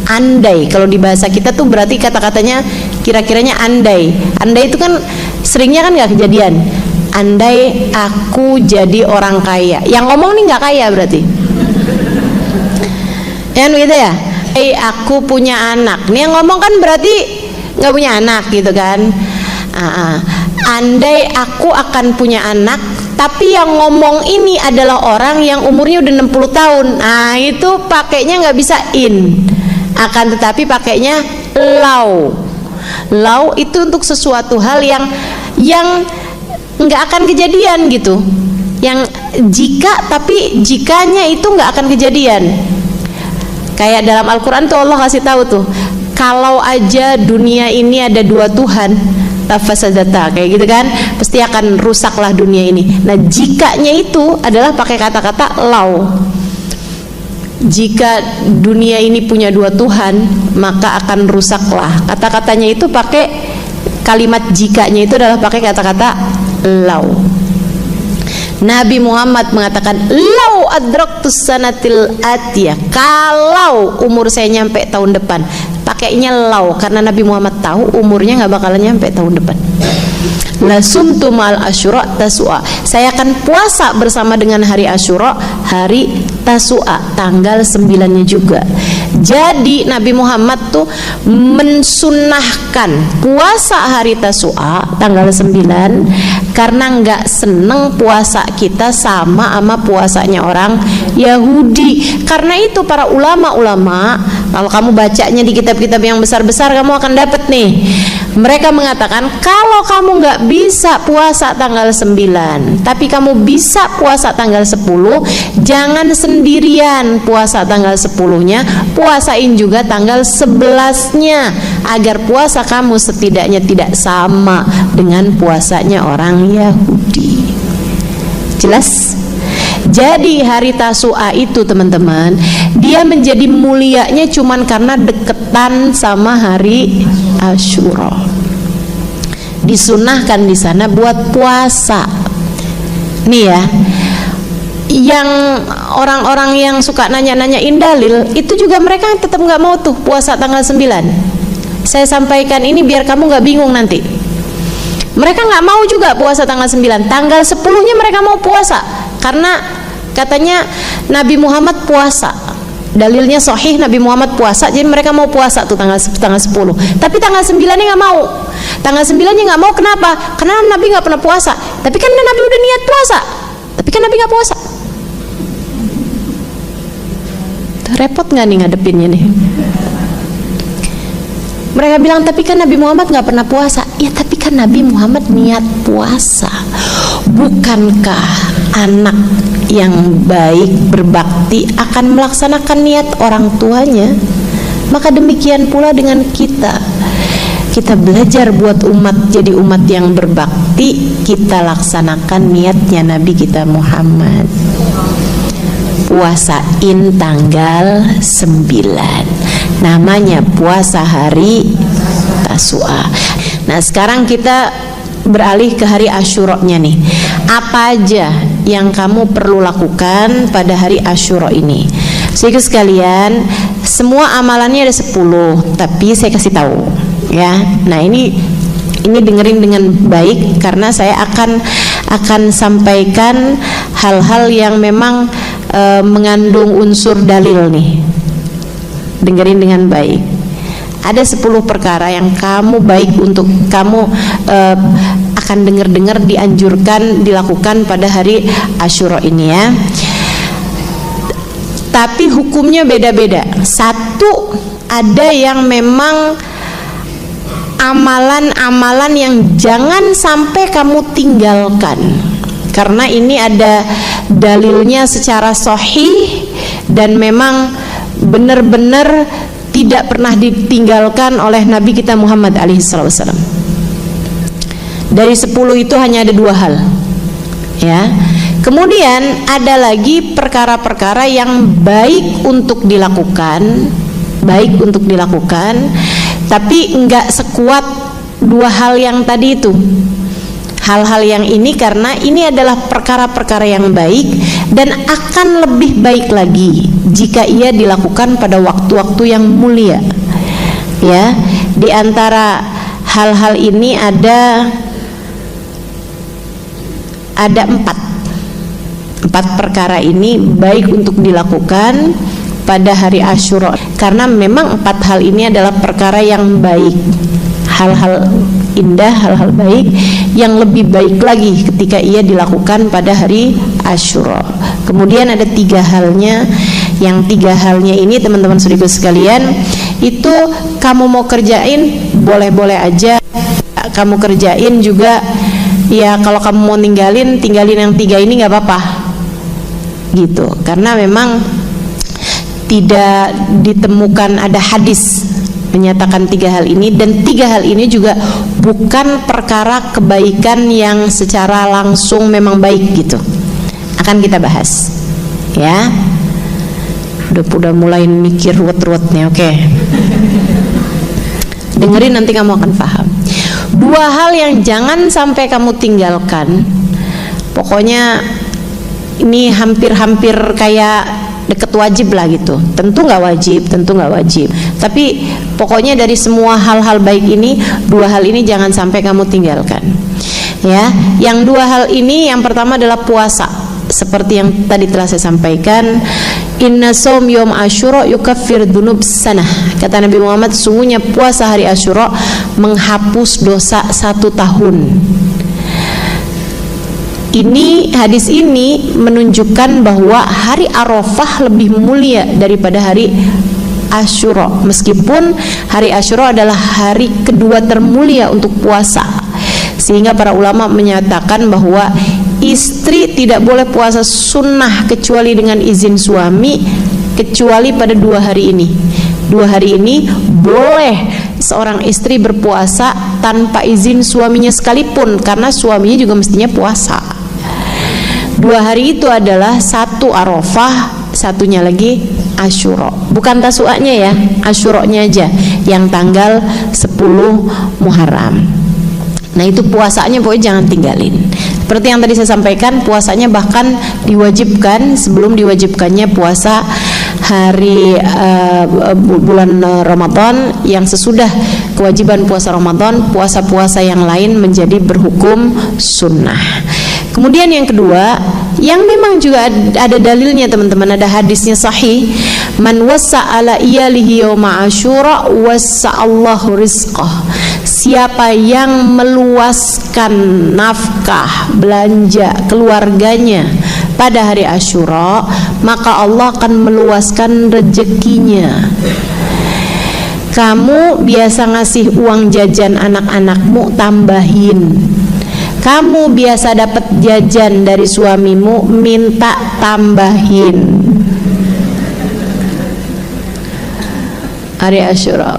S1: andai, kalau di bahasa kita tuh berarti kata-katanya kira-kiranya andai. Andai itu kan seringnya kan nggak kejadian. Andai aku jadi orang kaya, yang ngomong nih nggak kaya berarti. Ya gitu ya. Aku punya anak. Nih yang ngomong kan berarti nggak punya anak gitu kan. Andai aku akan punya anak, tapi yang ngomong ini adalah orang yang umurnya udah 60 tahun. Nah itu pakainya nggak bisa in, akan tetapi pakainya lau. Lau itu untuk sesuatu hal yang nggak akan kejadian gitu. Yang jika, tapi jikanya itu nggak akan kejadian. Kayak dalam Al-Quran tuh Allah kasih tahu tuh, kalau aja dunia ini ada dua Tuhan, tafasadata, kayak gitu kan, pasti akan rusaklah dunia ini. Nah jikanya itu adalah pakai kata-kata lau. Jika dunia ini punya dua Tuhan, maka akan rusaklah. Kata-katanya itu pakai kalimat jikanya itu adalah pakai kata-kata lau. Nabi Muhammad mengatakan lau adraktus sanatil atiyah, kalau umur saya nyampe tahun depan, pakainya lau karena Nabi Muhammad tahu umurnya nggak bakalan nyampe tahun depan. La sumtu mal asyura tasua, saya akan puasa bersama dengan hari Asyura, hari Tasua, tanggal 9-nya juga. Jadi Nabi Muhammad tuh mensunnahkan puasa hari Tasua tanggal 9 karena nggak seneng puasa kita sama puasanya orang Yahudi. Karena itu para ulama-ulama, kalau kamu bacanya di kitab-kitab yang besar-besar, kamu akan dapat nih, mereka mengatakan kalau kamu nggak bisa puasa tanggal 9 tapi kamu bisa puasa tanggal 10, jangan sendirian puasa tanggal 10-nya, puasain juga tanggal 11-nya agar puasa kamu setidaknya tidak sama dengan puasanya orang Yahudi. Jelas? Jadi hari Tasua itu teman-teman, dia menjadi mulianya cuman karena deketan sama hari Asyura. Disunahkan di sana buat puasa. Nih ya, yang orang-orang yang suka nanya-nanyain dalil itu juga mereka tetap nggak mau tuh puasa tanggal 9. Saya sampaikan ini biar kamu nggak bingung nanti. Mereka nggak mau juga puasa tanggal 9. Tanggal 10-nya mereka mau puasa karena katanya Nabi Muhammad puasa. Dalilnya sahih, Nabi Muhammad puasa, jadi mereka mau puasa tuh tanggal 10. Tapi tanggal 9-nya nggak mau. Tanggal 9-nya nggak mau, kenapa? Karena Nabi nggak pernah puasa. Tapi kan Nabi udah niat puasa. Tapi kan Nabi nggak puasa. Tuh, repot nggak nih ngadepinnya nih? Mereka bilang tapi kan Nabi Muhammad nggak pernah puasa. Ya tapi kan Nabi Muhammad niat puasa. Bukankah anak yang baik berbakti akan melaksanakan niat orang tuanya? Maka demikian pula dengan kita. Kita belajar buat umat jadi umat yang berbakti, kita laksanakan niatnya Nabi kita Muhammad. Puasain tanggal 9, namanya puasa hari Tasua. Nah sekarang kita beralih ke hari Asyura-nya nih. Apa aja yang kamu perlu lakukan pada hari Asyura ini? Saudara sekalian, semua amalannya ada 10, tapi saya kasih tahu ya. Nah ini dengerin dengan baik karena saya akan sampaikan hal-hal yang memang mengandung unsur dalil nih. Dengerin dengan baik. Ada 10 perkara yang kamu baik untuk kamu akan dengar dianjurkan dilakukan pada hari Asyura ini ya. Tapi hukumnya beda-beda. Satu, ada yang memang amalan-amalan yang jangan sampai kamu tinggalkan. Karena ini ada dalilnya secara sahih dan memang benar-benar tidak pernah ditinggalkan oleh Nabi kita Muhammad alaihissalam. Dari 10 itu hanya ada 2 hal ya. Kemudian ada lagi perkara-perkara yang baik untuk dilakukan, tapi enggak sekuat dua hal yang tadi itu. Hal-hal yang ini karena ini adalah perkara-perkara yang baik dan akan lebih baik lagi jika ia dilakukan pada waktu-waktu yang mulia. Ya, di antara hal-hal ini ada empat perkara ini baik untuk dilakukan pada hari Asyura karena memang empat hal ini adalah perkara yang baik, hal-hal indah, hal-hal baik yang lebih baik lagi ketika ia dilakukan pada hari Asyura. Kemudian ada tiga halnya, yang tiga halnya ini teman-teman saudaraku sekalian, itu kamu mau kerjain boleh-boleh aja, kamu kerjain juga ya, kalau kamu mau tinggalin yang tiga ini nggak apa-apa gitu, karena memang tidak ditemukan ada hadis menyatakan tiga hal ini, dan tiga hal ini juga bukan perkara kebaikan yang secara langsung memang baik gitu. Akan kita bahas ya. Udah mulai mikir ruwet-ruwet nih, oke. Dengerin nanti kamu akan paham. Dua hal yang jangan sampai kamu tinggalkan. Pokoknya ini hampir kayak deket wajib lah gitu. Tentu nggak wajib. Tapi pokoknya dari semua hal-hal baik ini, dua hal ini jangan sampai kamu tinggalkan. Ya, yang dua hal ini, yang pertama adalah puasa. Seperti yang tadi telah saya sampaikan, inna saum yom Asyura yukaffir dunub sanah. Kata Nabi Muhammad, sungguhnya puasa hari Asyura menghapus dosa 1 tahun. Ini hadis ini menunjukkan bahwa hari Arafah lebih mulia daripada hari Asyura, meskipun hari Asyura adalah hari kedua termulia untuk puasa. Sehingga para ulama menyatakan bahwa istri tidak boleh puasa sunnah kecuali dengan izin suami, kecuali pada 2 hari ini. 2 hari ini boleh seorang istri berpuasa tanpa izin suaminya sekalipun, karena suaminya juga mestinya puasa. 2 hari itu adalah satu Arafah, satunya lagi Asyura. Bukan tasu'anya ya, Asyuranya aja yang tanggal 10 Muharram. Nah itu puasanya pokoknya jangan tinggalin. Seperti yang tadi saya sampaikan, puasanya bahkan diwajibkan sebelum diwajibkannya puasa hari bulan Ramadan. Yang sesudah kewajiban puasa Ramadan, puasa-puasa yang lain menjadi berhukum sunnah. Kemudian yang kedua, yang memang juga ada dalilnya teman-teman, ada hadisnya sahih, man wassa'ala iyalihi yawma Asyura wassa'allahu rizqah. Siapa yang meluaskan nafkah belanja keluarganya pada hari Asyura, maka Allah akan meluaskan rezekinya. Kamu biasa ngasih uang jajan anak-anakmu, tambahin. Kamu biasa dapat jajan dari suamimu, minta tambahin. Hari Asyura,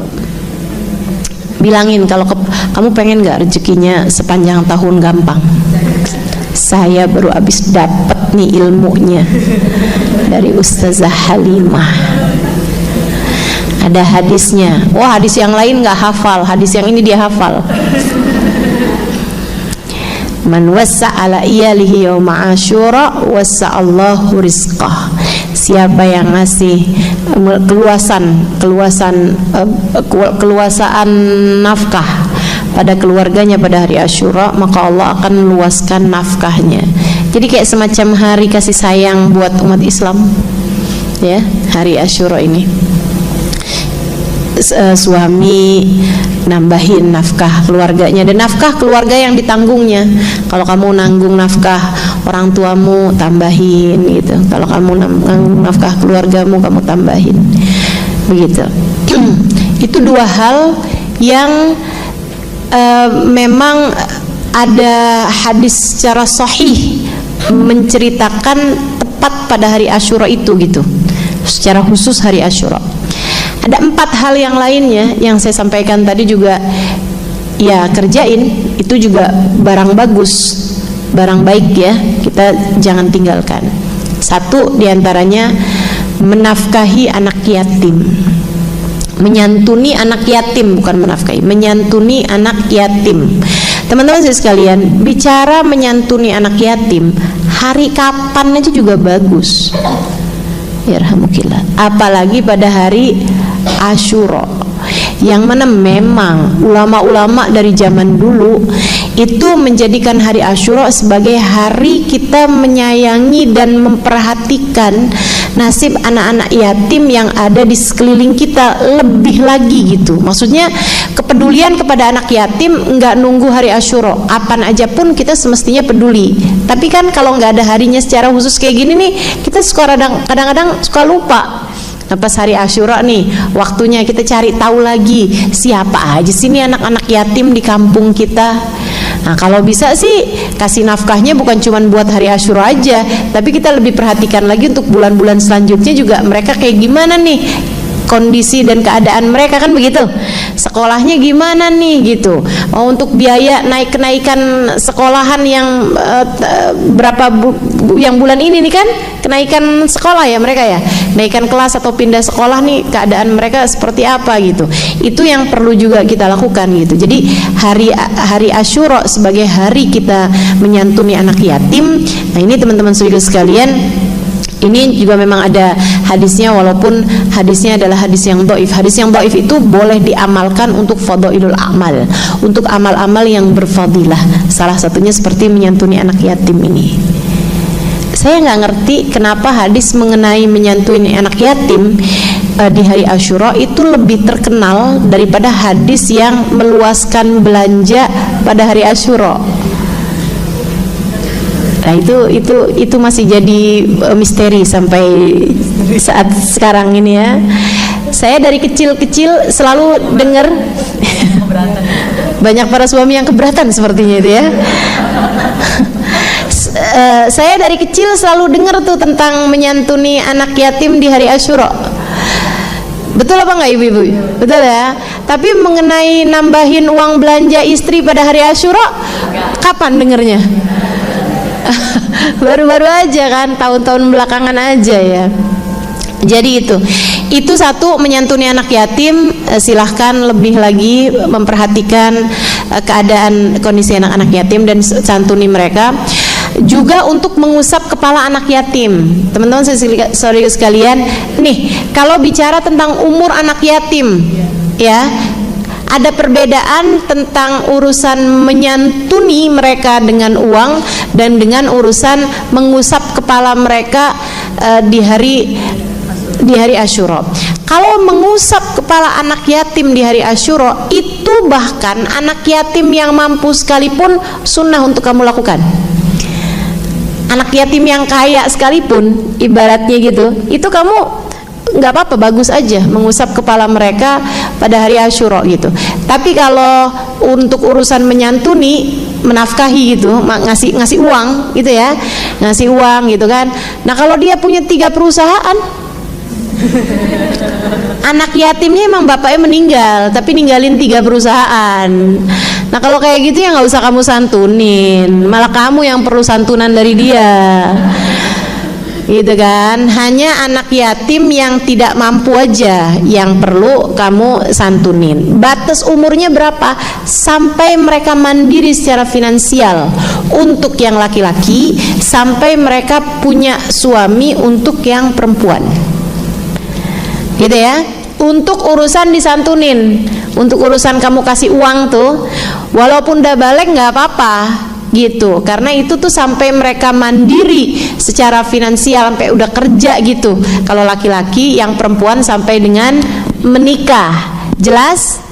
S1: bilangin kalau kamu pengen gak rezekinya sepanjang tahun gampang. Saya baru habis dapat nih ilmunya dari Ustazah Halimah. Ada hadisnya. Wah, hadis yang lain gak hafal, hadis yang ini dia hafal. Man wassa'ala iyalihi yawma Asyura wassa'allahu rizqah. Siapa yang ngasih keluasaan nafkah pada keluarganya pada hari Asyura, maka Allah akan meluaskan nafkahnya. Jadi kayak semacam hari kasih sayang buat umat Islam ya, hari Asyura ini. Suami nambahin nafkah keluarganya, dan nafkah keluarga yang ditanggungnya. Kalau kamu nanggung nafkah orang tuamu, tambahin gitu. Kalau kamu nanggung nafkah keluargamu, kamu tambahin. Begitu. Itu 2 hal yang memang ada hadis secara sahih menceritakan tepat pada hari Asyura itu gitu. Secara khusus hari Asyura. Ada 4 hal yang lainnya yang saya sampaikan tadi juga ya kerjain, itu juga barang bagus barang baik ya, kita jangan tinggalkan. Satu diantaranya menafkahi anak yatim, menyantuni anak yatim, bukan menafkahi, menyantuni anak yatim. Teman-teman sekalian, bicara menyantuni anak yatim, hari kapan aja juga bagus. Yarhamukillah. Apalagi pada hari Asyura, yang mana memang ulama-ulama dari zaman dulu itu menjadikan hari Asyura sebagai hari kita menyayangi dan memperhatikan nasib anak-anak yatim yang ada di sekeliling kita lebih lagi gitu. Maksudnya kepedulian kepada anak yatim nggak nunggu hari Asyura, apaan aja pun kita semestinya peduli. Tapi kan kalau nggak ada harinya secara khusus kayak gini nih, kita kadang-kadang suka lupa. Nah, pas hari Asyura nih, waktunya kita cari tahu lagi siapa aja sih nih anak-anak yatim di kampung kita. Nah, kalau bisa sih kasih nafkahnya bukan cuma buat hari Asyura aja, tapi kita lebih perhatikan lagi untuk bulan-bulan selanjutnya juga mereka kayak gimana nih kondisi dan keadaan mereka, kan begitu. Sekolahnya gimana nih gitu. Untuk biaya kenaikan sekolahan yang yang bulan ini nih kan kenaikan sekolah ya mereka ya, kenaikan kelas atau pindah sekolah nih, keadaan mereka seperti apa gitu. Itu yang perlu juga kita lakukan gitu. Jadi hari Asyura sebagai hari kita menyantuni anak yatim. Nah, ini teman-teman saudara sekalian, ini juga memang ada hadisnya, walaupun hadisnya adalah hadis yang dhaif. Hadis yang dhaif itu boleh diamalkan untuk fadhailul amal, untuk amal-amal yang berfadilah. Salah satunya seperti menyantuni anak yatim ini. Saya nggak ngerti kenapa hadis mengenai menyantuni anak yatim di hari Asyura itu lebih terkenal daripada hadis yang meluaskan belanja pada hari Asyura. Nah, itu masih jadi misteri sampai saat sekarang ini ya. Saya dari kecil-kecil selalu dengar banyak para suami yang keberatan sepertinya itu ya. Saya dari kecil selalu dengar tuh tentang menyantuni anak yatim di hari Asyura. Betul apa enggak ibu-ibu? Betul ya. Tapi mengenai nambahin uang belanja istri pada hari Asyura, kapan dengarnya? Baru-baru aja kan, tahun-tahun belakangan aja ya. Jadi itu satu, menyantuni anak yatim. Silahkan lebih lagi memperhatikan keadaan kondisi anak-anak yatim dan santuni mereka. Juga untuk mengusap kepala anak yatim. Teman-teman saudara sekalian, nih kalau bicara tentang umur anak yatim ya, ada perbedaan tentang urusan menyantuni mereka dengan uang dan dengan urusan mengusap kepala mereka di hari Asyura. Kalau mengusap kepala anak yatim di hari Asyura, itu bahkan anak yatim yang mampu sekalipun sunnah untuk kamu lakukan. Anak yatim yang kaya sekalipun ibaratnya gitu, itu kamu nggak apa-apa, bagus aja mengusap kepala mereka pada hari Asyura gitu. Tapi kalau untuk urusan menyantuni, menafkahi gitu, ngasih uang gitu ya, ngasih uang gitu kan. Nah, kalau dia punya 3 perusahaan, anak yatimnya emang bapaknya meninggal tapi ninggalin 3 perusahaan. Nah, kalau kayak gitu ya nggak usah kamu santunin, malah kamu yang perlu santunan dari dia. Gitu kan, hanya anak yatim yang tidak mampu aja yang perlu kamu santunin. Batas umurnya berapa? Sampai mereka mandiri secara finansial untuk yang laki-laki, sampai mereka punya suami untuk yang perempuan. Gitu ya. Untuk urusan disantunin, untuk urusan kamu kasih uang tuh, walaupun udah balik nggak apa-apa gitu, karena itu tuh sampai mereka mandiri secara finansial, sampai udah kerja gitu. Kalau laki-laki, yang perempuan sampai dengan menikah. Jelas?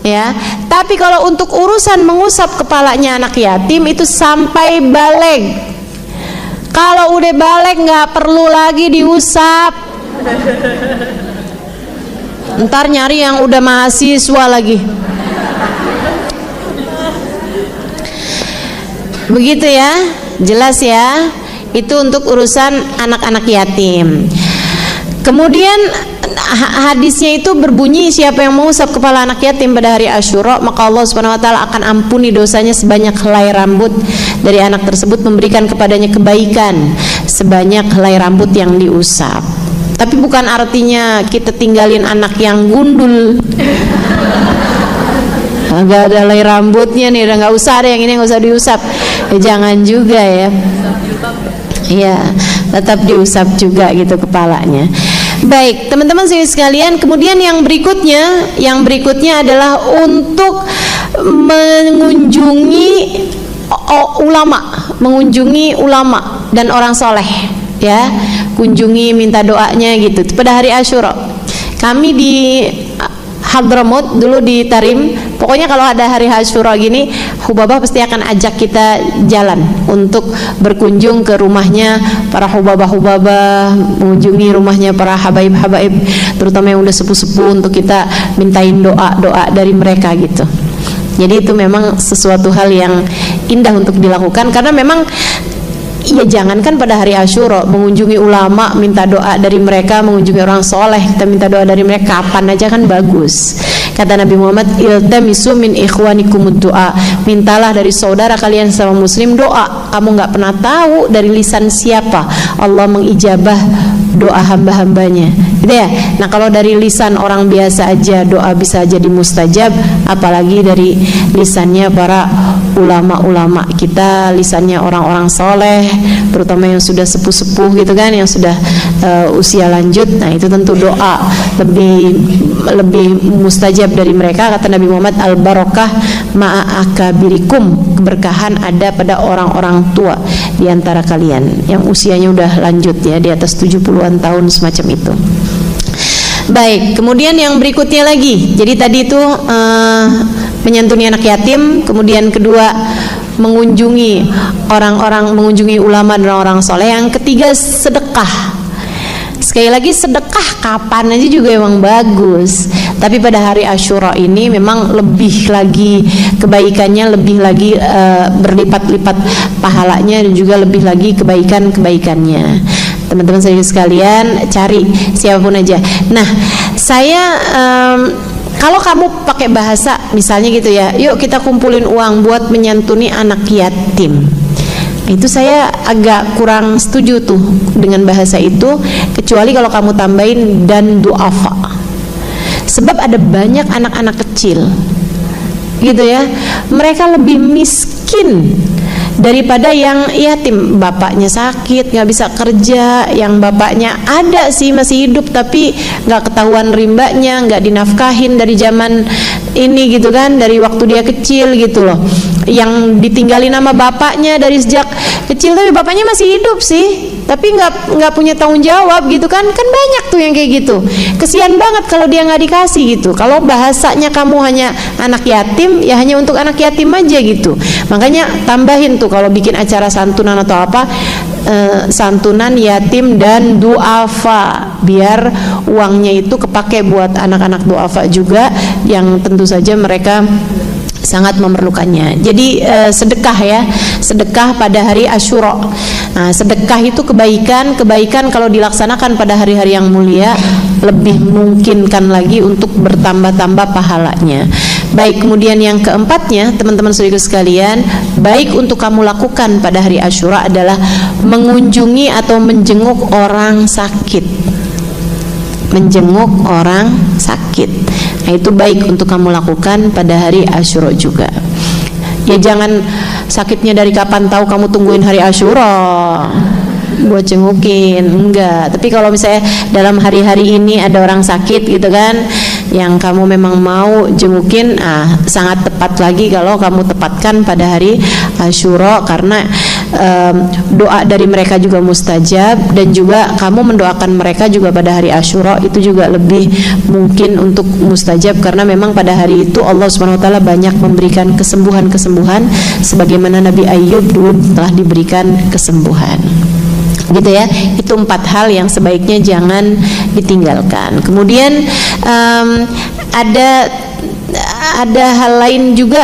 S1: Ya. Tapi kalau untuk urusan mengusap kepalanya anak yatim itu sampai balik. Kalau udah balik nggak perlu lagi diusap. Ntar nyari yang udah mahasiswa lagi. Begitu ya, jelas ya. Itu untuk urusan anak-anak yatim. Kemudian hadisnya itu berbunyi, siapa yang mengusap kepala anak yatim pada hari Asyura, maka Allah Subhanahu wa taala akan ampuni dosanya sebanyak helai rambut dari anak tersebut, memberikan kepadanya kebaikan sebanyak helai rambut yang diusap. Tapi bukan artinya kita tinggalin anak yang gundul, nggak ada helai rambutnya nih, udah nggak usah ada yang ini, nggak usah diusap. Jangan juga ya. Iya, tetap diusap juga gitu kepalanya. Baik, teman-teman sekalian, kemudian yang berikutnya adalah untuk mengunjungi ulama dan orang soleh, ya, kunjungi, minta doanya gitu pada hari Asyura. Kami di Hadramut dulu di Tarim, pokoknya kalau ada hari Asyura gini, Hubabah pasti akan ajak kita jalan untuk berkunjung ke rumahnya para hubabah, mengunjungi rumahnya para habaib-habaib, terutama yang udah sepuh-sepuh, untuk kita mintain doa-doa dari mereka gitu. Jadi itu memang sesuatu hal yang indah untuk dilakukan, karena memang ya jangankan pada hari Asyura, mengunjungi ulama, minta doa dari mereka, mengunjungi orang soleh, kita minta doa dari mereka kapan aja kan bagus. Kata Nabi Muhammad, iltamisu min ikhwanikumud doa, mintalah dari saudara kalian sama muslim doa. Kamu nggak pernah tahu dari lisan siapa Allah mengijabah doa hamba-hambanya, gitu ya. Nah kalau dari lisan orang biasa aja doa bisa jadi mustajab, apalagi dari lisannya para ulama-ulama kita, lisannya orang-orang soleh, terutama yang sudah sepuh-sepuh gitu kan, yang sudah usia lanjut. Nah itu tentu doa lebih mustajab dari mereka. Kata Nabi Muhammad, al barokah ma'akabirikum, keberkahan ada pada orang-orang tua di antara kalian yang usianya udah lanjut ya, di atas 70-an tahun semacam itu. Baik, kemudian yang berikutnya lagi, jadi tadi itu menyantuni anak yatim, kemudian kedua mengunjungi orang-orang, mengunjungi ulama dan orang-orang soleh. Yang ketiga sedekah. Sekali lagi, sedekah kapan aja juga emang bagus, tapi pada hari Asyura ini memang lebih lagi kebaikannya, lebih lagi berlipat-lipat pahalanya, dan juga lebih lagi kebaikannya. Teman-teman saya sekalian, cari siapapun aja. Nah, saya kalau kamu pakai bahasa misalnya gitu ya, yuk kita kumpulin uang buat menyantuni anak yatim, itu saya agak kurang setuju tuh dengan bahasa itu, kecuali kalau kamu tambahin dan duafa. Sebab ada banyak anak-anak kecil gitu ya, mereka lebih miskin daripada yang yatim, bapaknya sakit nggak bisa kerja, yang bapaknya ada sih masih hidup tapi nggak ketahuan rimbanya, nggak dinafkahin dari zaman ini gitu kan, dari waktu dia kecil gitu loh, yang ditinggalin sama bapaknya dari sejak kecil tapi bapaknya masih hidup sih, tapi nggak punya tanggung jawab gitu kan banyak tuh yang kayak gitu. Kesian banget kalau dia nggak dikasih gitu. Kalau bahasanya kamu hanya anak yatim, ya hanya untuk anak yatim aja gitu. Makanya tambahin tuh kalau bikin acara santunan atau apa, santunan yatim dan duafa, biar uangnya itu kepake buat anak-anak duafa juga yang tentu saja mereka sangat memerlukannya. Jadi sedekah ya, sedekah pada hari Asyura. Nah, sedekah itu kebaikan kalau dilaksanakan pada hari-hari yang mulia lebih memungkinkan lagi untuk bertambah-tambah pahalanya. Baik, kemudian yang keempatnya, teman-teman saudara sekalian, baik untuk kamu lakukan pada hari Asyura adalah mengunjungi atau menjenguk orang sakit. Menjenguk orang sakit. Nah, itu baik untuk kamu lakukan pada hari Asyura juga. Ya jangan sakitnya dari kapan tahu, kamu tungguin hari Asyura buat jengukin, enggak. Tapi kalau misalnya dalam hari-hari ini ada orang sakit gitu kan, yang kamu memang mau jengukin, sangat tepat lagi kalau kamu tepatkan pada hari Asyura, karena doa dari mereka juga mustajab, dan juga kamu mendoakan mereka juga pada hari Asyura itu juga lebih mungkin untuk mustajab, karena memang pada hari itu Allah Subhanahu wa taala banyak memberikan kesembuhan-kesembuhan, sebagaimana Nabi Ayub dulu telah diberikan kesembuhan. Gitu ya, itu 4 hal yang sebaiknya jangan ditinggalkan. Kemudian ada hal lain juga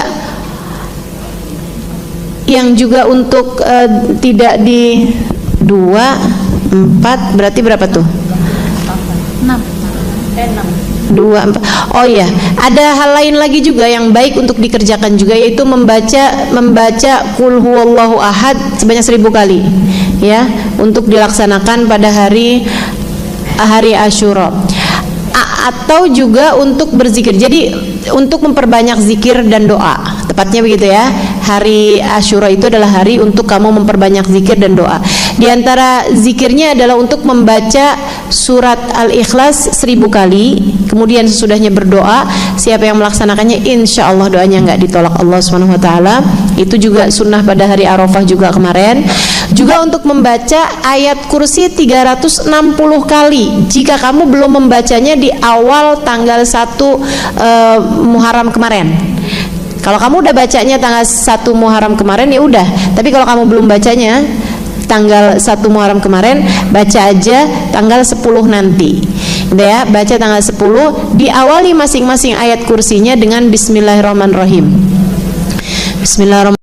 S1: yang juga untuk tidak di 2, 4, berarti berapa tuh? 6. 2, 4. Oh ya, ada hal lain lagi juga yang baik untuk dikerjakan juga, yaitu membaca Qul huwallahu ahad sebanyak 1000 kali, ya, untuk dilaksanakan pada hari Asyura. Atau juga untuk berzikir. Jadi untuk memperbanyak zikir dan doa, tepatnya begitu ya. Hari Asyura itu adalah hari untuk kamu memperbanyak zikir dan doa. Di antara zikirnya adalah untuk membaca surat Al-Ikhlas 1000 kali, kemudian sesudahnya berdoa. Siapa yang melaksanakannya, insya Allah doanya nggak ditolak Allah Subhanahu Wa Taala. Itu juga sunnah pada hari Arafah juga kemarin. Juga untuk membaca ayat kursi 360 kali jika kamu belum membacanya di awal tanggal 1 Muharram kemarin. Kalau kamu udah bacanya tanggal 1 Muharram kemarin ya udah, tapi kalau kamu belum bacanya tanggal 1 Muharram kemarin, baca aja tanggal 10 nanti. Udah ya, baca tanggal 10, diawali masing-masing ayat kursinya dengan Bismillahirrahmanirrahim. Bismillahirrahmanirrahim.